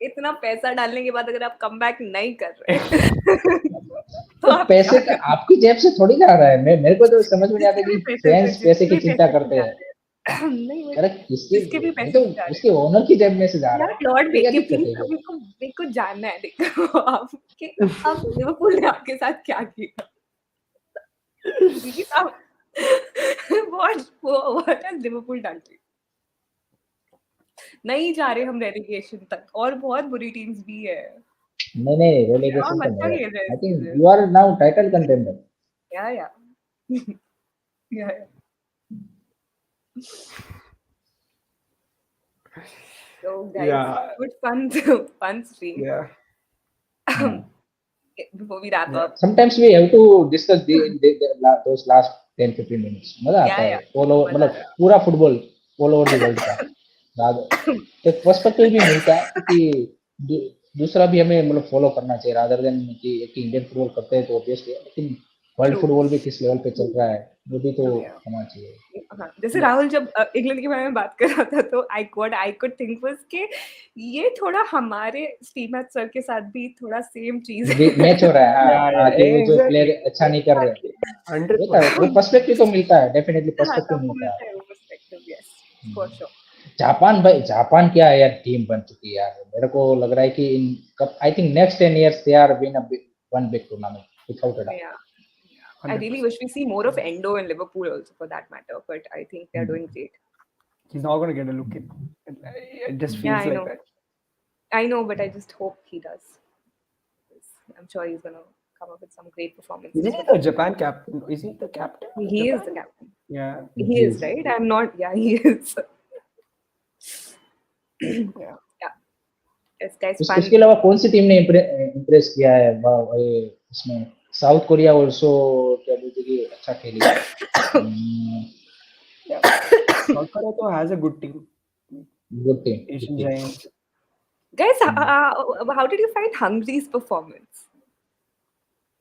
इतना पैसा डालने के बाद अगर आप come back नहीं कर रहे तो तो आप क्या पैसे का करें? आपकी जेब से थोड़ी ना आ रहा है. मेरे को तो समझ में नहीं आता जिसके कि भी पैसे से फैंस पैसे जिसके की भी चिंता पैसे से करते जा हैं. रहे हैं नहीं वो करेक्ट, किसकी जिसके भी नहीं पैसे तो से जा रहे उसके ओनर की जेब में से जा हैं रहा यार है, लॉर्ड तो क्या बेके दिक्कत प्लीज है फिर? मेरे को जानना है देखो आपके आप लिवरपूल ने आपके साथ क्या किया प्लीज आप what has Liverpool done to you? नहीं जा रहे हम रेलीगेशन तक और बहुत बुरी टीम्स भी है नहीं, और relegation तो अच्छा नहीं है. खेल रहे हैं I इस think season you are now title contender. या या so guys Yeah. good fun stream Yeah. before we wrap Yeah. up Sometimes we have to discuss those last 10-15 minutes. मजा आता है. yeah All over, मजा मतलब आया पूरा football all over the world का. एक पर्सपेक्टिव भी मिलता है, क्योंकि दूसरा भी हमें मतलब फॉलो करना चाहिए, रादर देन कि एक इंडियन फुटबॉल करते हैं तो ऑब्वियसली, लेकिन वर्ल्ड true फुटबॉल भी किस लेवल पे चल रहा है वो भी तो true yeah होना चाहिए. हाँ, जैसे Yeah. राहुल जब इंग्लैंड के बारे में बात कर रहा था तो आई कुड थिंक वाज कि ये थोड़ा हमारे स्टीव मैच सर के साथ भी थोड़ा सेम चीज है मैच हो रहा है. Yeah. हाँ, कि वो जो Exactly. प्लेयर अच्छा नहीं कर रहे Exactly. होता है, वो 100%. पर्सपेक्टिव तो मिलता है, डेफिनेटली हाँ पर्सपेक्टिव सबको मिलता है. मिलता है वो perspective yes for sure Japan क्या है यार, टीम बन चुकी है यार. मेरे को लग रहा है कि in cup, I think next 10 years they are win one big tournament without a yeah I 100%. really wish we see more of Endo in Liverpool also for that matter but I think they're doing great He's not going to get a look in. It just yeah feels I like know that. but I just hope he does I'm sure he's gonna come up with some great performances Isn't he for the them. Japan captain? Is he the captain? of He is the Japan? captain Yeah. he is right I'm not yeah he is Yeah. yeah yes guys उसके अलावा कौन सी team ने impress किया है इसमें? South Korea also क्या बोलते कि अच्छा खेली. Yeah. South Korea though has a good team. Good team, good Asian team. Giants. Guys, Hmm. how did you find Hungary's performance?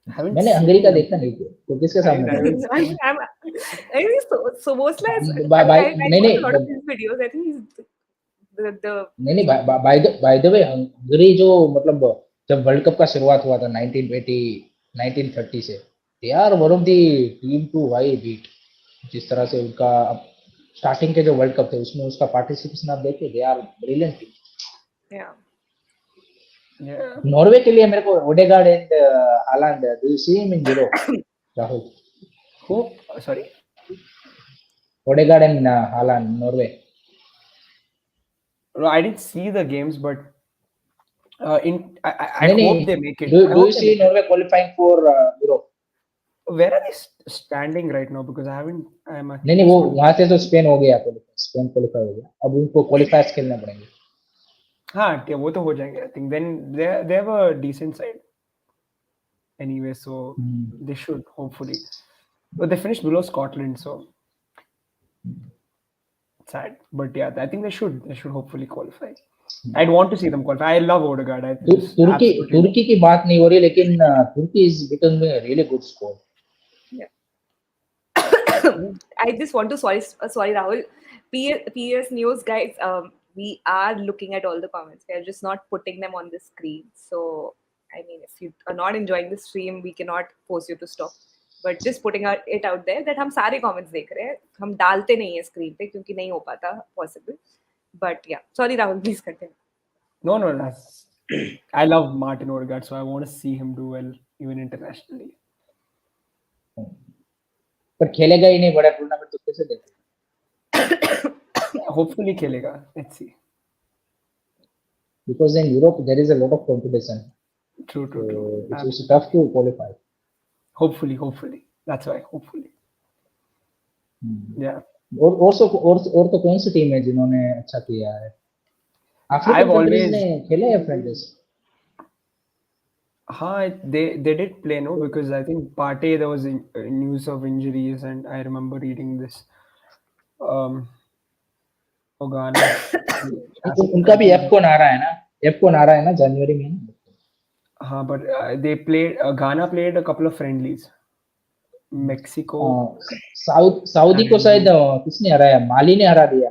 I haven't मैंने हंगरी seen का them. देखा नहीं तो किसके I सामने didn't. I था? haven't I seen. mean, I mean, so Mosla is. I नहीं watch a नहीं lot of his videos. I think he's the नहीं नहीं बाय द वे हंगरी जो मतलब जब वर्ल्ड कप का शुरुआत हुआ था 1920 1930 से they are one of the team to why beat जिस तरह से उनका स्टार्टिंग के जो वर्ल्ड कप थे उसमें उसका पार्टिसिपेशन आप देखिए they are brilliant team yeah. Yeah. Norway के लिए मेरे को Odegaard and Haaland do you see him in Europe Rahul Who? Sorry. Odegaard and Haaland Norway No, I didn't see the games, but I नहीं hope नहीं they make it. Do I do hope you they see make it. Norway qualifying for Europe Where are they standing right now? Because I haven't. I'm नहीं actually नहीं just वो want to. वहां से तो Spain हो गया Spain qualify हो गया अब उनको क्वालिफायर्स खेलने पड़ेंगे हाँ, ठीक है, वो तो हो जाएंगे. I think then they have a decent side anyway, so they should hopefully. But they finished below Scotland, so sad. But yeah, I think they should hopefully qualify. I'd want to see them qualify. I love Odegaard. I just Turki absolutely love. तुर्की की बात नहीं हो रही लेकिन तुर्की is becoming really good score Yeah. I just want to sorry Rahul. PS News guys. We are looking at all the comments. We are just not putting them on the screen. So I mean, if you are not enjoying the stream, we cannot force you to stop. But just putting it out there that हम सारे comments देख रहे हैं. हम डालते नहीं है screen पे क्योंकि नहीं हो पाता possible. But yeah, sorry Rahul, please continue. No, that's. I love Martin Odegaard, so I want to see him do well even internationally. पर खेलेगा ही नहीं बड़ा टूर्नामेंट तो कैसे देखेगा Hopefully, खेलेगा. Let's see. Because in Europe there is a lot of competition True. so it's Absolutely. tough to qualify Hopefully. That's why. Hopefully. Yeah. और तो कौन सी टीम है जिन्होंने अच्छा किया है I've अफ्रीकन कंट्रीज ने always. खेले हैं friends They did play no because I think Partey there was news of injuries and I remember reading this. Ghana. उनका भी एफ कौन आ रहा है ना एफ कौन आ रहा है ना जनवरी में But they played. Ghana played a couple of friendlies. Mexico. Saudi को शायद किसने हराया माली ने हरा दिया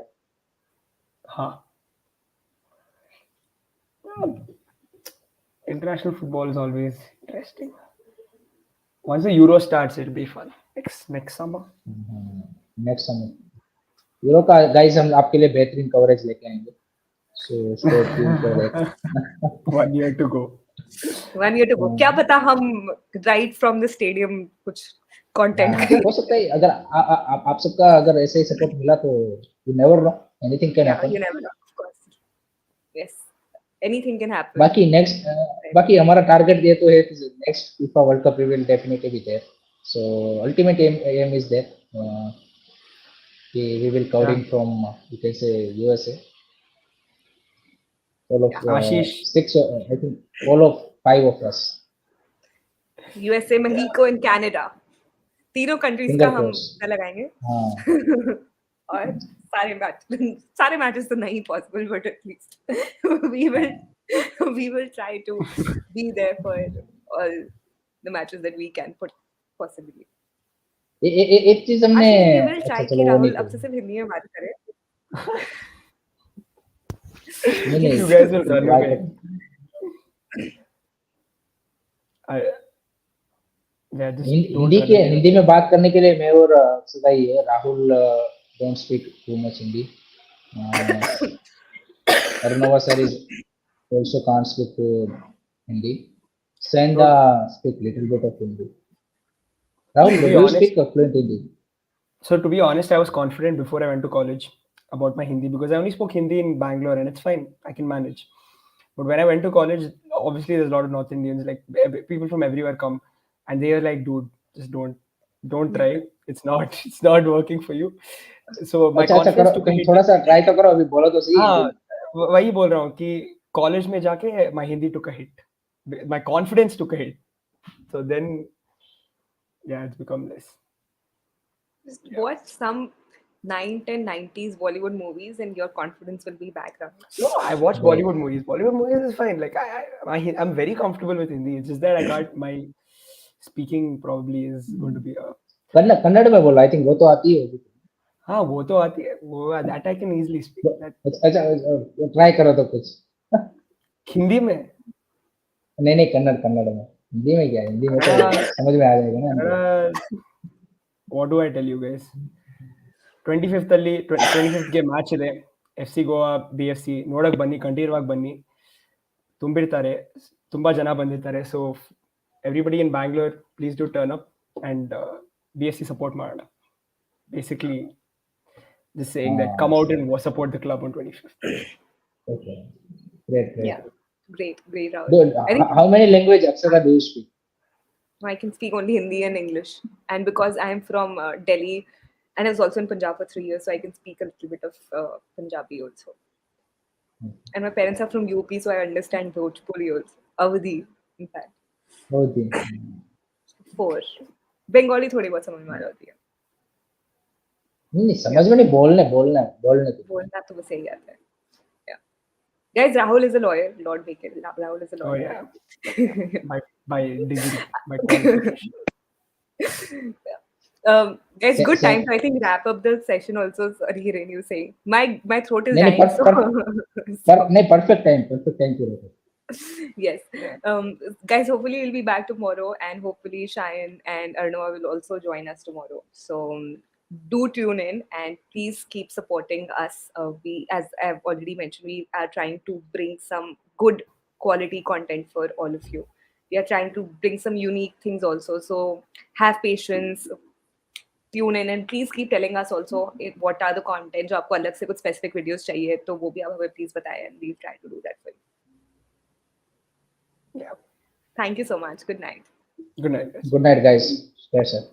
हाँ. International football is always interesting. Once the Euro starts, it'll be fun. Next summer. Next समय यूरो का गाइस हम आपके लिए बेहतरीन कवरेज लेके आएंगे so stay tuned for that 1 year to go. 1 year to go. क्या पता हम right from the stadium कुछ content हो सकता है अगर आप सबका अगर ऐसे ही सपोर्ट मिला तो you never know anything can Yeah, happen you never know, of course. Yes, anything can happen. बाकी हमारा टारगेट ये तो है next FIFA World Cup we will definitely be there so ultimate aim is there we will covering from you can say USA all of Ashish. six I think all of five of us USA, Mexico and Canada. तीनों countries का finger हम cross पता लगाएंगे हाँ और सारे matches तो नहीं possible but at least we will try to be there for all the matches that we can put possibly. एक चीज हमने आशीष we will अच्छा try चलो कि वो नहीं राहुल अब करेंगे से सिर्फ हिंदी में बात करें. नहीं You guys have done try okay. करें Yeah, just don't run away. Hindi में बात करने के लिए मैं और सदा ही है Rahul don't speak too much Hindi Arunava sir is also can't speak Hindi. Senda speak little bit of Hindi. Rahul, To do be you honest, speak fluent Hindi? So to be honest, I was confident before I went to college about my Hindi because I only spoke Hindi in Bangalore and it's fine. I can manage. But when I went to college, obviously there's a lot of North Indians, like people from everywhere come, and they are like, "Dude, just don't try. It's not working for you." So my अच्छा confidence करो took a तुम hit. थोड़ा सा try तो करो अभी बोलो तो सही हाँ, वही बोल रहा हूँ कि college में जाके my Hindi took a hit. My confidence took a hit. So then, yeah, it's become less. Just watch some 9, 10, 90s Bollywood movies, and your confidence will be back, Rahul. No, I watch Great. Bollywood movies. Bollywood movies is fine. Like I'm very comfortable with Hindi. It's just that I can't. My speaking probably is going to be a. Kannada में बोलो, आई think वो तो आती है। हाँ वो तो आती है वो that I can easily speak that. अच्छा, ट्राई करो तो कुछ। हिंदी में नहीं नहीं, कन्नड़ कन्नड़ में। हिंदी में क्या है? हिंदी में तो कन्नड़ा समझ में आ जाएगा ना हमको। Kannada what do I tell you guys? 25th ಅಲ್ಲಿ 25th ಗೆ ಮ್ಯಾಚ್ ಇದೆ FC ಗೋವಾ BFC ನೋಡಕ್ ಬನ್ನಿ ಕಂಠೀರವಾಗಿ ಬನ್ನಿ ತುಂಬಿರ್ತಾರೆ ತುಂಬಾ ಜನ ಬಂದಿರ್ತಾರೆ so everybody in Bangalore please do turn up and BFC support ಮಾಡೋಣ basically just saying that come out and support the club on 25th. Okay, great, great. Yeah, great, Rahul. Dude, I think how many language Akshara do you speak? I can speak only Hindi and English, and because I am from Delhi, and I was also in Punjab for 3 years, so I can speak a little bit of Punjabi also. And my parents are from UP, so I understand Bhojpuri also. Avadi, in fact. Okay. 4. Bengali थोड़ी बहुत समझ में आ जाती है. नहीं समझ में नहीं, बोलने बोलना बोलने तो। बोलना तो बस यही आता है. Yeah. Guys, Rahul is a lawyer. Lord Baker. Rahul is a Oh lawyer. yeah, by degree, by qualification. Guys, good Same. time to I think wrap up the session also. Sorry, Hiren, you saying my throat is नहीं dying. नहीं, perfect time to रहता है। Yes. Guys, hopefully we'll be back tomorrow, and hopefully Shayan and Arnava will also join us tomorrow. So do tune in and please keep supporting us. We, as I've already mentioned, we are trying to bring some good quality content for all of you. We are trying to bring some unique things also. So have patience, tune in, and please keep telling us also what are the content जो आपको अलग से कुछ specific videos चाहिए तो वो भी आप हमें please बताएं, and we'll try to do that for you. Yeah, Thank you so much. Good night. good night guys. Good night guys, stay safe.